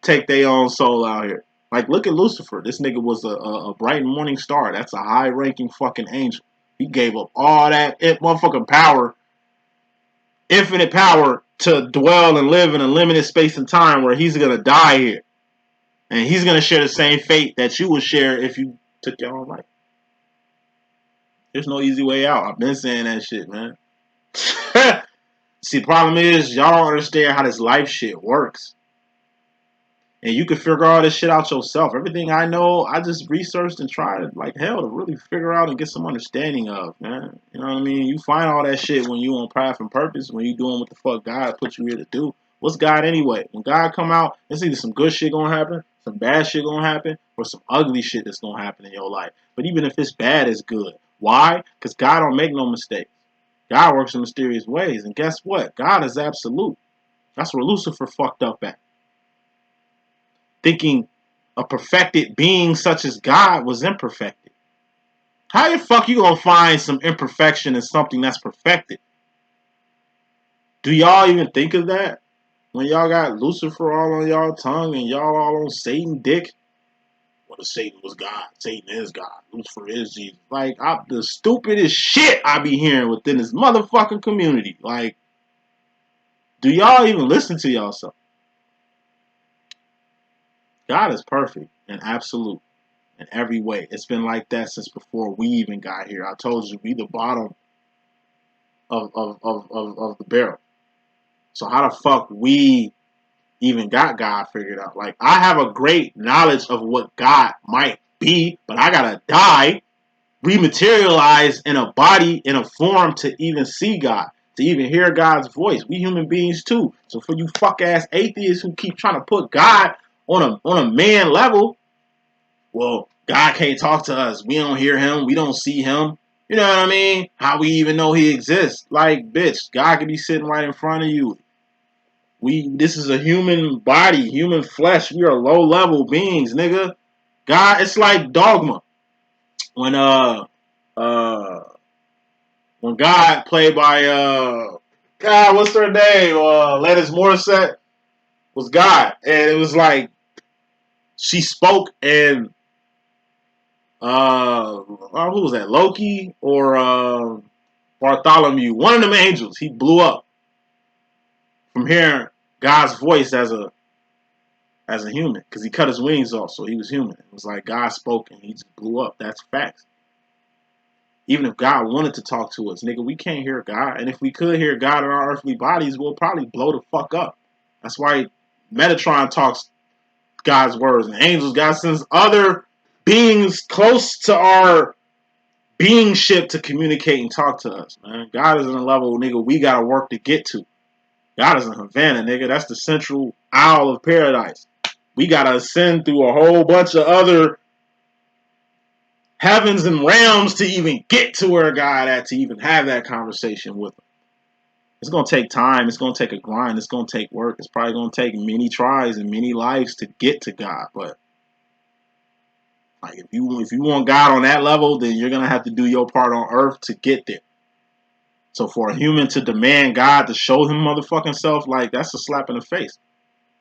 take their own soul out here. Like, look at Lucifer. This nigga was a bright morning star. That's a high-ranking fucking angel. He gave up all that motherfucking power, infinite power, to dwell and live in a limited space and time where he's gonna die here. And he's gonna share the same fate that you would share if you took your own life. There's no easy way out. I've been saying that shit, man. See, the problem is, y'all don't understand how this life shit works. And you can figure all this shit out yourself. Everything I know, I just researched and tried like hell to really figure out and get some understanding of, man. You know what I mean? You find all that shit when you on path and purpose, when you doing what the fuck God put you here to do. What's God anyway? When God come out, it's either some good shit gonna happen, some bad shit gonna happen, or some ugly shit that's gonna happen in your life. But even if it's bad, it's good. Why? Because God don't make no mistakes. God works in mysterious ways. And guess what? God is absolute. That's where Lucifer fucked up at. Thinking a perfected being such as God was imperfected. How the fuck you gonna find some imperfection in something that's perfected? Do y'all even think of that? When y'all got Lucifer all on y'all tongue and y'all all on Satan dick? What if Satan was God? Satan is God. Lucifer is Jesus. Like, the stupidest shit I be hearing within this motherfucking community. Like, do y'all even listen to y'allself? God is perfect and absolute in every way. It's been like that since before we even got here. I told you, we the bottom of the barrel. So how the fuck we even got God figured out? Like, I have a great knowledge of what God might be, but I gotta die, rematerialize in a body, in a form to even see God, to even hear God's voice. We human beings too. So for you fuck ass atheists who keep trying to put God on a man level, well, God can't talk to us. We don't hear him. We don't see him. You know what I mean? How we even know he exists? Like, bitch, God could be sitting right in front of you. This is a human body, human flesh. We are low level beings, nigga. God, it's like dogma. When when God played by God, what's her name? Alanis Morissette was God, and it was like she spoke and who was that? Loki or Bartholomew? One of them angels. He blew up from hearing God's voice as a human because he cut his wings off, so he was human. It was like God spoke and he just blew up. That's facts. Even if God wanted to talk to us, nigga, we can't hear God. And if we could hear God in our earthly bodies, we'll probably blow the fuck up. That's why Metatron talks God's words. And angels, God sends other beings close to our beingship to communicate and talk to us, man. God is in a level, nigga, we gotta work to get to. God is in Havana, nigga. That's the central isle of paradise. We gotta ascend through a whole bunch of other heavens and realms to even get to where God at, to even have that conversation with him. It's going to take time. It's going to take a grind. It's going to take work. It's probably going to take many tries and many lives to get to God. But like, if you want God on that level, then you're going to have to do your part on earth to get there. So for a human to demand God to show him motherfucking self, like, that's a slap in the face.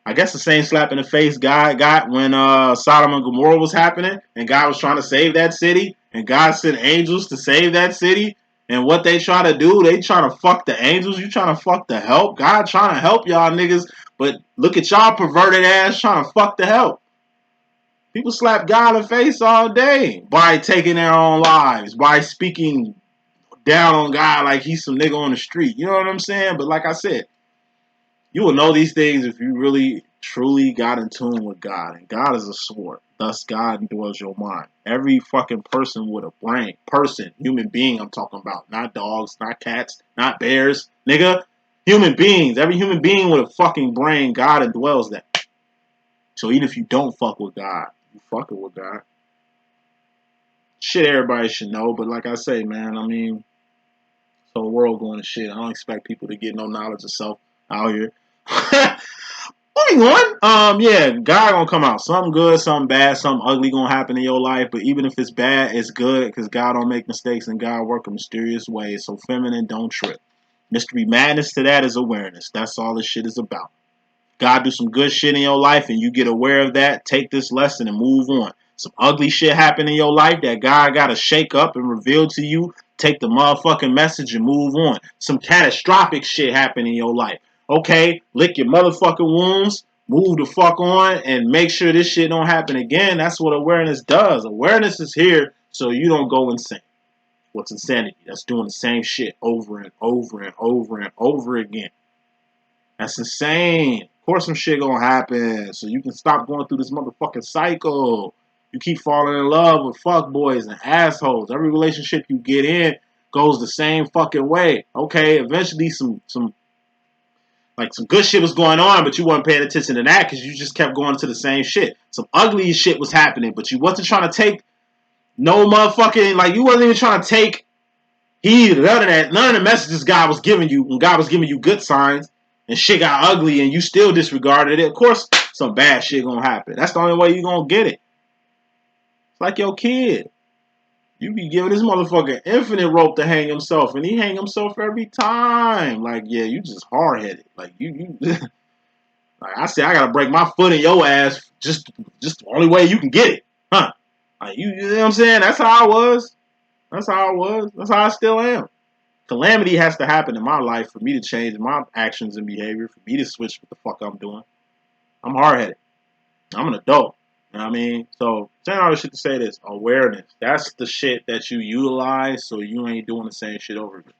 I guess the same slap in the face God got when Sodom and Gomorrah was happening and God was trying to save that city and God sent angels to save that city. And what they try to do, they trying to fuck the angels. You trying to fuck the help. God trying to help y'all niggas. But look at y'all perverted ass trying to fuck the help. People slap God in the face all day by taking their own lives, by speaking down on God like he's some nigga on the street. You know what I'm saying? But like I said, you will know these things if you really, truly got in tune with God. And God is a sword. Thus, God indwells your mind. Every fucking person with a brain. Person. Human being I'm talking about. Not dogs, not cats, not bears. Nigga. Human beings. Every human being with a fucking brain, God indwells that. So even if you don't fuck with God, you fucking with God. Shit everybody should know. But like I say, man, I mean, the whole world going to shit. I don't expect people to get no knowledge of self out here. Moving on. Yeah, God gonna come out. Something good, something bad, something ugly gonna happen in your life. But even if it's bad, it's good because God don't make mistakes and God work in mysterious ways. So feminine, don't trip. Mystery madness to that is awareness. That's all this shit is about. God do some good shit in your life and you get aware of that. Take this lesson and move on. Some ugly shit happen in your life that God gotta shake up and reveal to you. Take the motherfucking message and move on. Some catastrophic shit happen in your life. Okay, lick your motherfucking wounds, move the fuck on, and make sure this shit don't happen again. That's what awareness does. Awareness is here so you don't go insane. What's insanity? That's doing the same shit over and over and over and over again. That's insane. Of course some shit gonna happen so you can stop going through this motherfucking cycle. You keep falling in love with fuckboys and assholes. Every relationship you get in goes the same fucking way. Okay, eventually some good shit was going on, but you weren't paying attention to that because you just kept going to the same shit. Some ugly shit was happening, but you wasn't trying to take no motherfucking, like, you wasn't even trying to take heed of none of that. None of the messages God was giving you when God was giving you good signs and shit got ugly and you still disregarded it. Of course, some bad shit gonna happen. That's the only way you gonna get it. It's like your kid. You be giving this motherfucker infinite rope to hang himself, and he hang himself every time. Like, yeah, you just hard headed. Like you like I say, I gotta break my foot in your ass. Just the only way you can get it, huh? Like you know what I'm saying? That's how I was. That's how I was. That's how I still am. Calamity has to happen in my life for me to change my actions and behavior, for me to switch what the fuck I'm doing. I'm hard headed. I'm an adult. You know what I mean? So, saying all this shit to say this, awareness. That's the shit that you utilize so you ain't doing the same shit over again.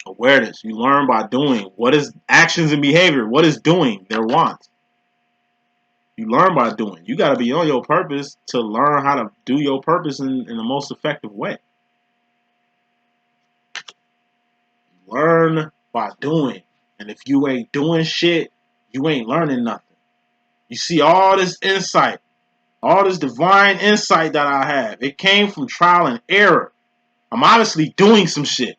Awareness. You learn by doing. What is actions and behavior? What is doing? Their wants. You learn by doing. You got to be on your purpose to learn how to do your purpose in the most effective way. Learn by doing. And if you ain't doing shit, you ain't learning nothing. You see all this insight, all this divine insight that I have. It came from trial and error. I'm obviously doing some shit.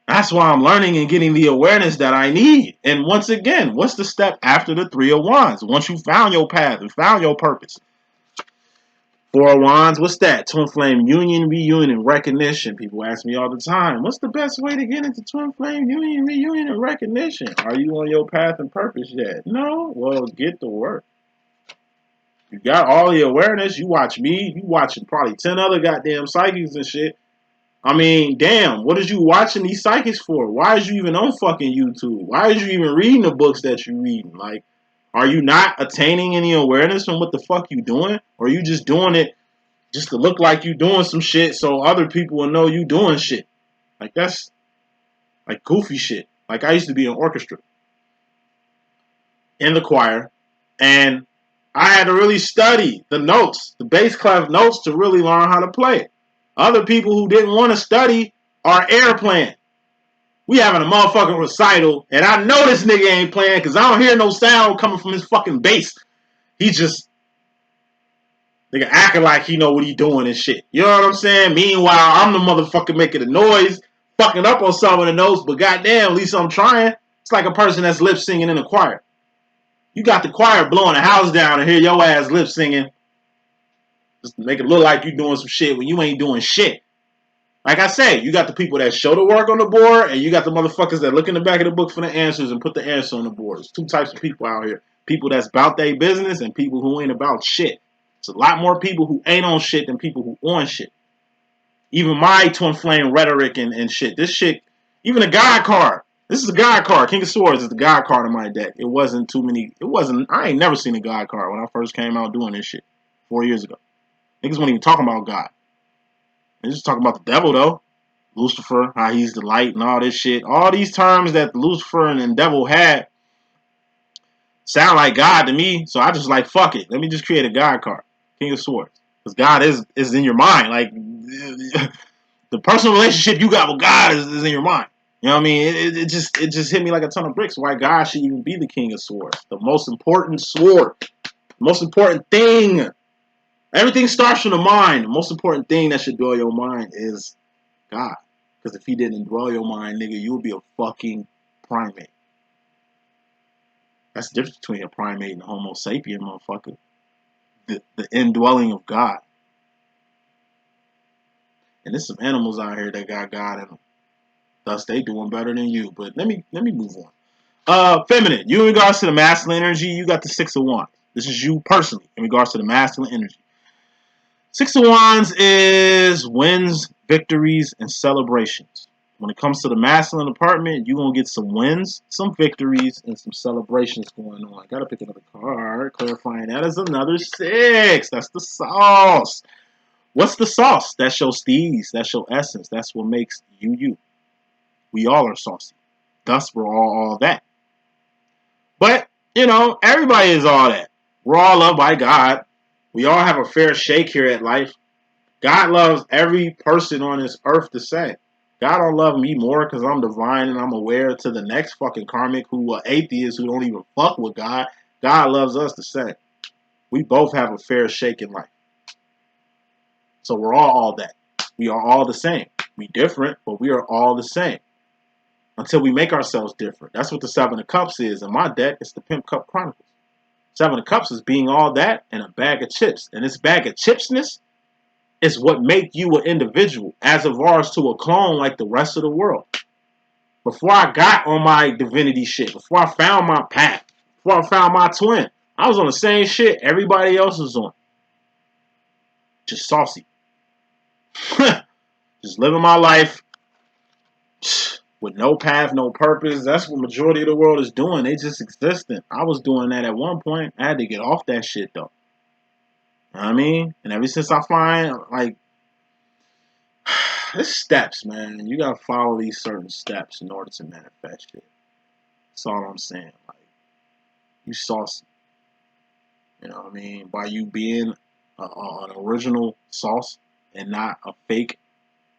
That's why I'm learning and getting the awareness that I need. And once again, what's the step after the Three of Wands? Once you found your path and found your purpose. Four of Wands, what's that? Twin Flame Union, Reunion, and Recognition. People ask me all the time, what's the best way to get into Twin Flame Union, Reunion, and Recognition? Are you on your path and purpose yet? No? Well, get to work. You got all the awareness. You watch me. You watching probably 10 other goddamn psychics and shit. I mean, damn, what is you watching these psychics for? Why is you even on fucking YouTube? Why is you even reading the books that you reading? Like, are you not attaining any awareness from what the fuck you doing? Or are you just doing it just to look like you doing some shit so other people will know you doing shit? Like, that's like goofy shit. Like, I used to be in orchestra, in the choir, and I had to really study the notes, the bass clef notes, to really learn how to play it. Other people who didn't want to study are airplaying. We having a motherfucking recital, and I know this nigga ain't playing because I don't hear no sound coming from his fucking bass. He just nigga acting like he know what he doing and shit. You know what I'm saying? Meanwhile, I'm the motherfucker making the noise, fucking up on some of the notes, but goddamn, at least I'm trying. It's like a person that's lip singing in a choir. You got the choir blowing the house down and hear your ass lip singing. Just make it look like you doing some shit when you ain't doing shit. Like I say, you got the people that show the work on the board, and you got the motherfuckers that look in the back of the book for the answers and put the answer on the board. There's two types of people out here. People that's about their business and people who ain't about shit. It's a lot more people who ain't on shit than people who on shit. Even my twin flame rhetoric and shit. This shit, even a God card. This is a God card. King of Swords is the God card in my deck. It wasn't too many. I ain't never seen a God card when I first came out doing this shit 4 years ago. Niggas weren't even talking about God. They're just talking about the devil, though. Lucifer, how he's the light and all this shit. All these terms that Lucifer and devil had sound like God to me. So I just like, fuck it. Let me just create a God card. King of Swords. Because God is in your mind. Like, the personal relationship you got with God is in your mind. You know what I mean? It just hit me like a ton of bricks. Why God should even be the King of Swords. The most important sword. The most important thing. Everything starts from the mind. The most important thing that should dwell your mind is God. Because if he didn't dwell your mind, nigga, you would be a fucking primate. That's the difference between a primate and a homo sapien, motherfucker. The indwelling of God. And there's some animals out here that got God in them. Thus, they doing better than you. But let me move on. Feminine. You in regards to the masculine energy, you got the Six of Wands. This is you personally in regards to the masculine energy. Six of Wands is wins, victories, and celebrations. When it comes to the masculine department, you're going to get some wins, some victories, and some celebrations going on. I got to pick another card. Clarifying that is another 6. That's the sauce. What's the sauce? That's your steez. That's your essence. That's what makes you you. We all are saucy. Thus, we're all that. But, you know, everybody is all that. We're all loved by God. We all have a fair shake here at life. God loves every person on this earth the same. God don't love me more because I'm divine and I'm aware to the next fucking karmic who are atheists who don't even fuck with God. God loves us the same. We both have a fair shake in life. So we're all that. We are all the same. We different, but we are all the same. until we make ourselves different. That's what the Seven of Cups is. In my deck, it's the Pimp Cup Chronicles. Seven of Cups is being all that and a bag of chips. And this bag of chipsness is what make you an individual, as opposed to a clone like the rest of the world. Before I got on my divinity shit, before I found my path, before I found my twin, I was on the same shit everybody else was on. Just saucy. Just living my life with no path, no purpose. That's what majority of the world is doing. They just existing. I was doing that at one point. I had to get off that shit though. You know what I mean? And ever since I find, like, it's steps, man. You gotta follow these certain steps in order to manifest shit. That's all I'm saying. Like, you saucy. You know what I mean? By you being an original sauce and not a fake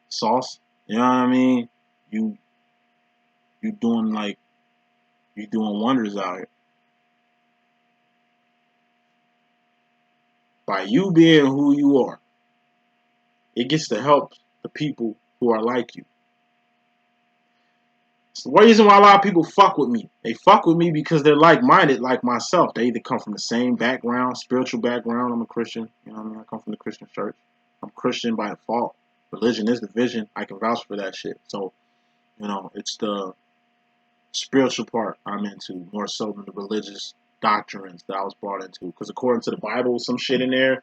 sauce. You know what I mean? You doing wonders out here. By you being who you are, it gets to help the people who are like you. It's the reason why a lot of people fuck with me. They fuck with me because they're like-minded like myself. They either come from the same background, spiritual background. I'm a Christian. You know what I mean? I come from the Christian church. I'm Christian by default. Religion is division. I can vouch for that shit. So, you know, it's the spiritual part I'm into more so than the religious doctrines that I was brought into. Because according to the Bible, some shit in there.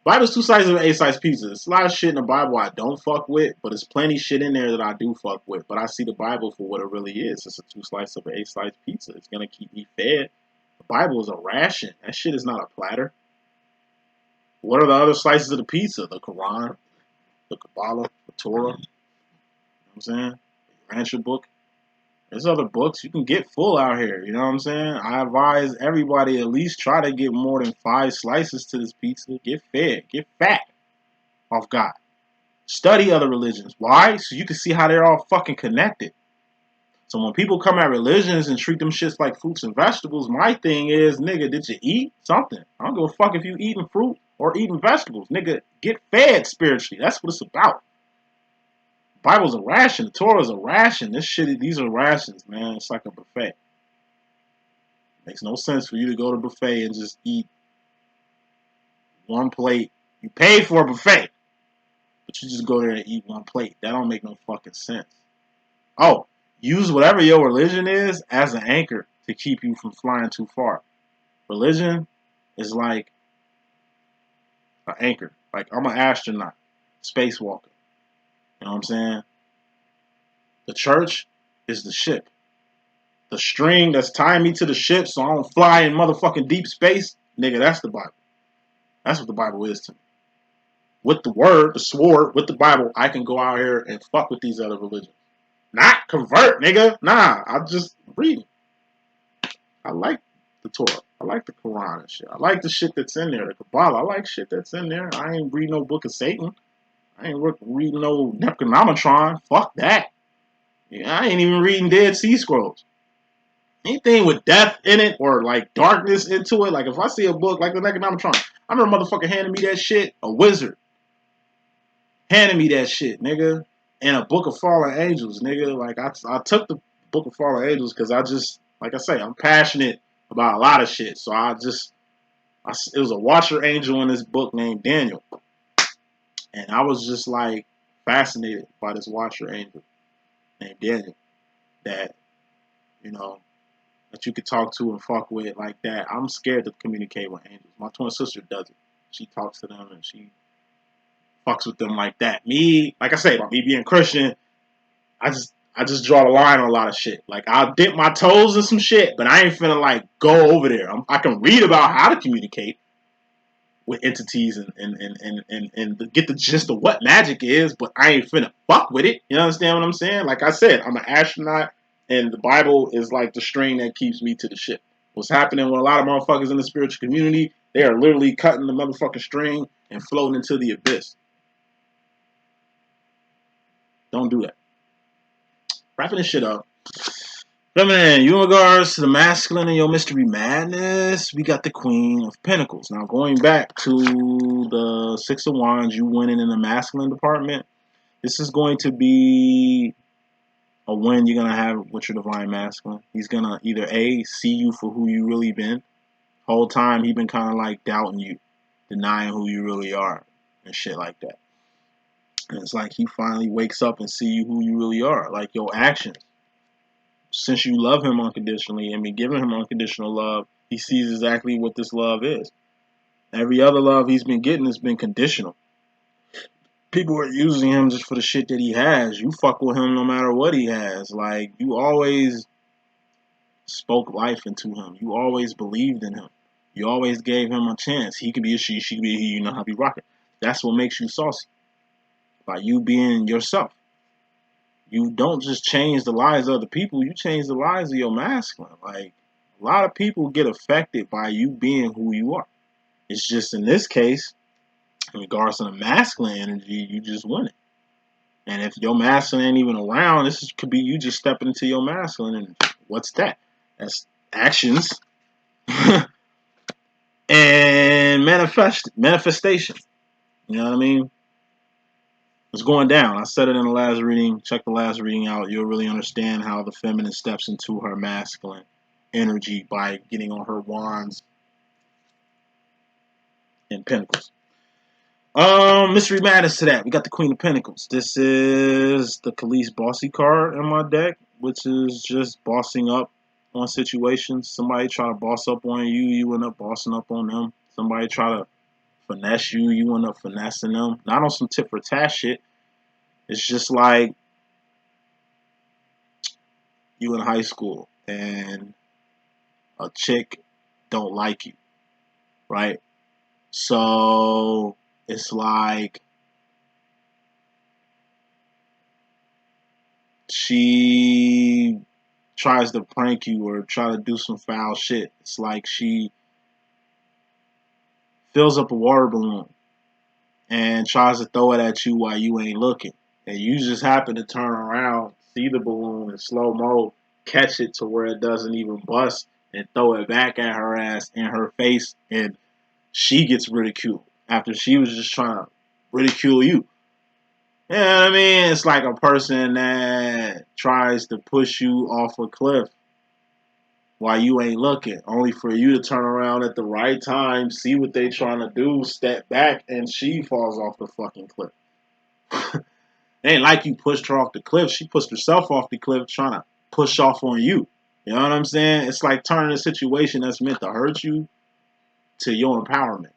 Bible's two sides of an A-slice pizza. There's a lot of shit in the Bible I don't fuck with, but there's plenty shit in there that I do fuck with. But I see the Bible for what it really is. It's a two slice of an A-slice pizza. It's gonna keep me fed. The Bible is a ration. That shit is not a platter. What are the other slices of the pizza? The Quran, the Kabbalah, the Torah. You know what I'm saying? The Rancher book. There's other books. You can get full out here. You know what I'm saying? I advise everybody at least try to get more than 5 slices to this pizza. Get fed. Get fat off God. Study other religions. Why? So you can see how they're all fucking connected. So when people come at religions and treat them shits like fruits and vegetables, my thing is, nigga, did you eat something? I don't give a fuck if you eating fruit or eating vegetables. Nigga, get fed spiritually. That's what it's about. Bible's a ration. The Torah's a ration. This shit, these are rations, man. It's like a buffet. Makes no sense for you to go to a buffet and just eat one plate. You pay for a buffet, but you just go there and eat one plate. That don't make no fucking sense. Oh, use whatever your religion is as an anchor to keep you from flying too far. Religion is like an anchor. Like, I'm an astronaut, spacewalker. You know what I'm saying? The church is the ship. The string that's tying me to the ship so I don't fly in motherfucking deep space, nigga, that's the Bible. That's what the Bible is to me. With the word, the sword, with the Bible, I can go out here and fuck with these other religions. Not convert, nigga. Nah, I just read. I like the Torah. I like the Quran and shit. I like the shit that's in there. The Kabbalah, I like shit that's in there. I ain't read no Book of Satan. I ain't reading no Necronomicon. Fuck that. Yeah, I ain't even reading Dead Sea Scrolls. Anything with death in it or like darkness into it, like if I see a book like the Necronomicon, I remember a motherfucker handing me that shit, a wizard. Handing me that shit, nigga. And a Book of Fallen Angels, nigga. Like, I took the Book of Fallen Angels because I just, like I say, I'm passionate about a lot of shit. So it was a watcher angel in this book named Daniel. And I was just like fascinated by this watcher angel named Daniel that, you know, that you could talk to and fuck with like that. I'm scared to communicate with angels. My twin sister does it. She talks to them and she fucks with them like that. Me, like I say, by me being Christian, I just draw the line on a lot of shit. Like, I'll dip my toes in some shit, but I ain't finna like go over there. I can read about how to communicate with entities and get the gist of what magic is, but I ain't finna fuck with it. You understand what I'm saying? Like I said, I'm an astronaut, and the Bible is like the string that keeps me to the ship. What's happening with a lot of motherfuckers in the spiritual community, they are literally cutting the motherfucking string and floating into the abyss. Don't do that. Wrapping this shit up. Feminine, you in regards to the masculine and your mystery madness, we got the Queen of Pentacles. Now, going back to the Six of Wands, you winning in the masculine department, This is going to be a win you're going to have with your divine masculine. He's going to either A, see you for who you really been. Whole time he been kind of like doubting you, denying who you really are and shit like that. And it's like he finally wakes up and see you who you really are, like your actions. Since you love him unconditionally and been giving him unconditional love, he sees exactly what this love is. Every other love he's been getting has been conditional. People are using him just for the shit that he has. You fuck with him no matter what he has. Like, you always spoke life into him. You always believed in him. You always gave him a chance. He could be a she could be a he, you know how to be rocking. That's what makes you saucy. By you being yourself. You don't just change the lives of other people, you change the lives of your masculine. Like, a lot of people get affected by you being who you are. It's just in this case, in regards to the masculine energy, you just win it. And if your masculine ain't even around, could be you just stepping into your masculine. And what's that? That's actions and manifestation. You know what I mean? It's going down. I said it in the last reading. Check the last reading out. You'll really understand how the feminine steps into her masculine energy by getting on her wands and pentacles. Mystery Madness to that. We got the Queen of Pentacles. This is the Khalees Bossy card in my deck, which is just bossing up on situations. Somebody try to boss up on you, you end up bossing up on them. Somebody try to finesse you, you end up finessing them. Not on some tit for tat shit. It's just like you in high school and a chick don't like you, right? So it's like she tries to prank you or try to do some foul shit. It's like she fills up a water balloon and tries to throw it at you while you ain't looking. And you just happen to turn around, see the balloon in slow mo, catch it to where it doesn't even bust, and throw it back at her ass in her face, and she gets ridiculed after she was just trying to ridicule you. You know what I mean? It's like a person that tries to push you off a cliff while you ain't looking, only for you to turn around at the right time, see what they trying to do, step back, and she falls off the fucking cliff. It ain't like you pushed her off the cliff. She pushed herself off the cliff trying to push off on you. You know what I'm saying? It's like turning a situation that's meant to hurt you to your empowerment.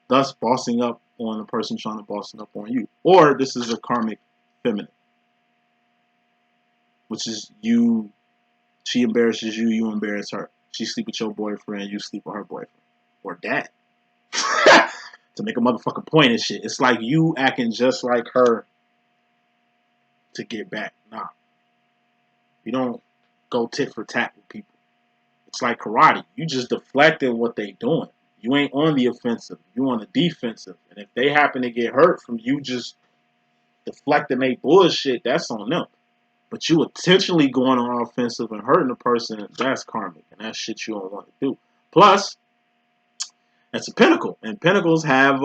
Thus, bossing up on the person trying to boss up on you. Or this is a karmic feminine, which is you. She embarrasses you, you embarrass her. She sleep with your boyfriend, you sleep with her boyfriend. Or dad. To make a motherfucking point and shit. It's like you acting just like her to get back. Nah. You don't go tit for tat with people. It's like karate. You just deflecting what they doing. You ain't on the offensive. You on the defensive. And if they happen to get hurt from you just deflecting their bullshit, that's on them. But you intentionally going on offensive and hurting a person, that's karmic. And that's shit you don't want to do. Plus, that's a pentacle. And pentacles have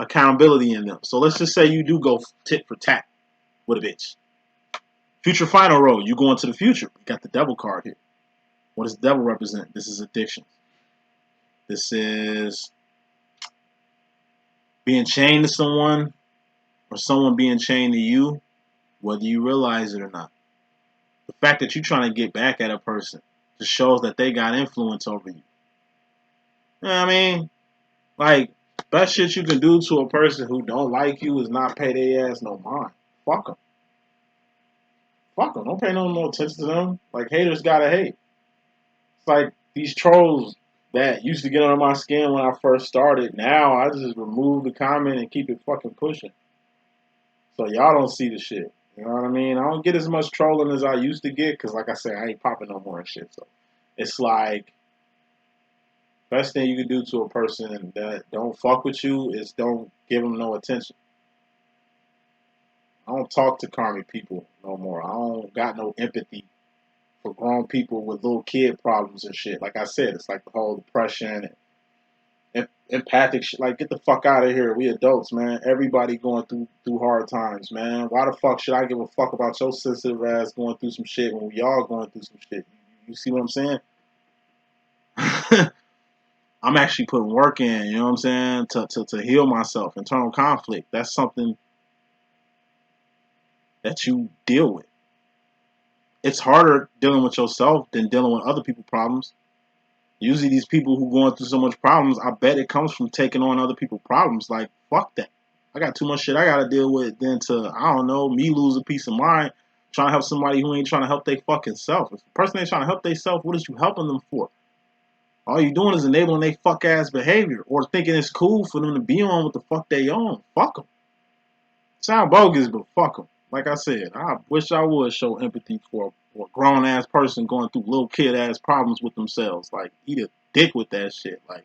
accountability in them. So let's just say you do go tit for tat with a bitch. Future final roll. You go into the future. You got the devil card here. What does the devil represent? This is addiction. This is being chained to someone or someone being chained to you, whether you realize it or not. The fact that you're trying to get back at a person just shows that they got influence over you. You know what I mean? Like, best shit you can do to a person who don't like you is not pay their ass no mind. Fuck them. Fuck them. Don't pay no more attention to them. Like, haters gotta hate. It's like these trolls that used to get under my skin when I first started. Now I just remove the comment and keep it fucking pushing. So y'all don't see the shit. You know what I mean? I don't get as much trolling as I used to get because, like I said, I ain't popping no more and shit. So it's like, best thing you can do to a person that don't fuck with you is don't give them no attention. I don't talk to karmic people no more. I don't got no empathy for grown people with little kid problems and shit. Like I said, it's like the whole depression and empathic shit. Like, get the fuck out of here. We adults, man. Everybody going through hard times, man. Why the fuck should I give a fuck about your sensitive ass going through some shit when we all going through some shit? You see what I'm saying? I'm actually putting work in, you know what I'm saying, to heal myself. Internal conflict. That's something that you deal with. It's harder dealing with yourself than dealing with other people's problems. Usually these people who going through so much problems, I bet it comes from taking on other people's problems. Like, fuck that. I got too much shit I gotta deal with than to, I don't know, me lose a peace of mind trying to help somebody who ain't trying to help their fucking self. If the person ain't trying to help their self, what is you helping them for? All you doing is enabling their fuck ass behavior or thinking it's cool for them to be on what the fuck they on. Fuck them. Sound bogus, but fuck them. Like I said, I wish I would show empathy for a grown ass person going through little kid ass problems with themselves. Like, eat a dick with that shit. Like,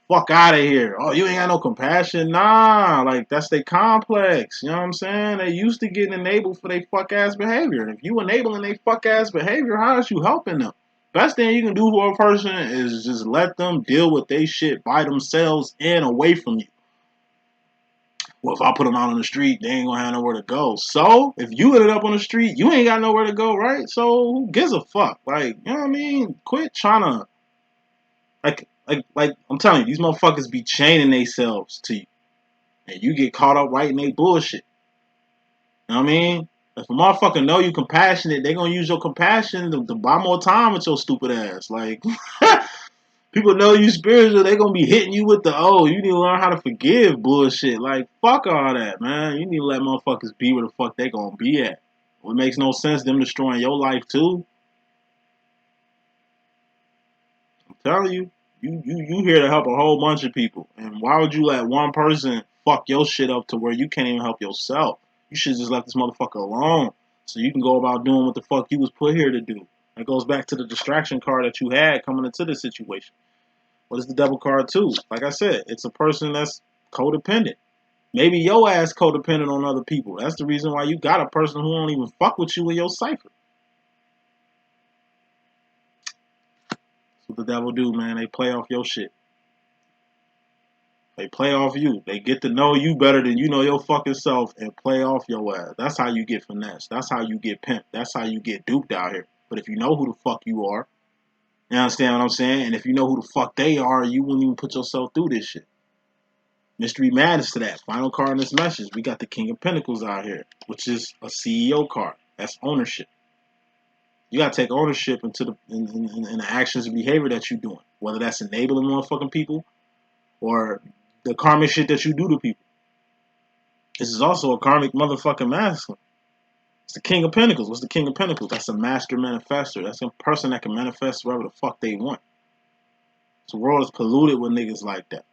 fuck out of here. Oh, you ain't got no compassion? Nah, like, that's their complex. You know what I'm saying? They used to getting enabled for their fuck ass behavior. And if you enabling their fuck ass behavior, how is you helping them? Best thing you can do for a person is just let them deal with their shit by themselves and away from you. Well, if I put them out on the street, they ain't gonna have nowhere to go. So, if you ended up on the street, you ain't got nowhere to go, right? So, who gives a fuck? Like, you know what I mean? Quit trying to, like, I'm telling you, these motherfuckers be chaining themselves to you. And you get caught up right in they bullshit. You know what I mean? If a motherfucker know you compassionate, they gonna use your compassion to buy more time with your stupid ass. Like, people know you spiritual, they gonna be hitting you with the, oh, you need to learn how to forgive bullshit. Like, fuck all that, man. You need to let motherfuckers be where the fuck they gonna be at. Well, it makes no sense them destroying your life too. I'm telling you, you here to help a whole bunch of people. And why would you let one person fuck your shit up to where you can't even help yourself? You should just let this motherfucker alone so you can go about doing what the fuck you was put here to do. That goes back to the distraction card that you had coming into this situation. What is the devil card too? Like I said, it's a person that's codependent. Maybe your ass codependent on other people. That's the reason why you got a person who don't even fuck with you in your cipher. That's what the devil do, man. They play off your shit. They play off you. They get to know you better than you know your fucking self and play off your ass. That's how you get finessed. That's how you get pimped. That's how you get duped out here. But if you know who the fuck you are, you understand what I'm saying? And if you know who the fuck they are, you wouldn't even put yourself through this shit. Mystery Madness to that. Final card in this message. We got the King of Pentacles out here, which is a CEO card. That's ownership. You gotta take ownership into in the actions and behavior that you're doing. Whether that's enabling motherfucking people or the karmic shit that you do to people. This is also a karmic motherfucking masculine. It's the King of Pentacles. What's the King of Pentacles? That's a master manifester. That's a person that can manifest whatever the fuck they want. The world is polluted with niggas like that.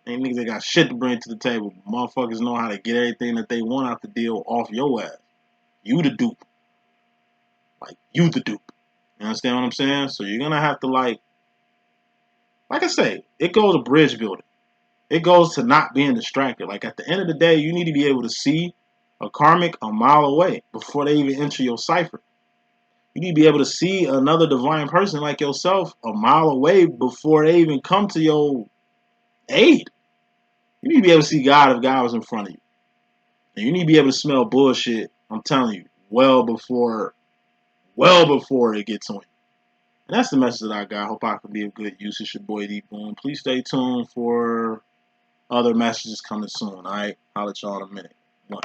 Ain't niggas that got shit to bring to the table. Motherfuckers know how to get everything that they want out the deal off your ass. You the dupe. Like, you the dupe. You understand what I'm saying? So you're gonna have to, like I say, it goes to bridge building. It goes to not being distracted. Like, at the end of the day, you need to be able to see a karmic a mile away before they even enter your cipher. You need to be able to see another divine person like yourself a mile away before they even come to your aid. You need to be able to see God if God was in front of you. And you need to be able to smell bullshit, I'm telling you, well before it gets on you. And that's the message that I got. I hope I can be of good use. It's your boy D.Boom. Please stay tuned for other messages coming soon. Alright? I'll let y'all in a minute. One.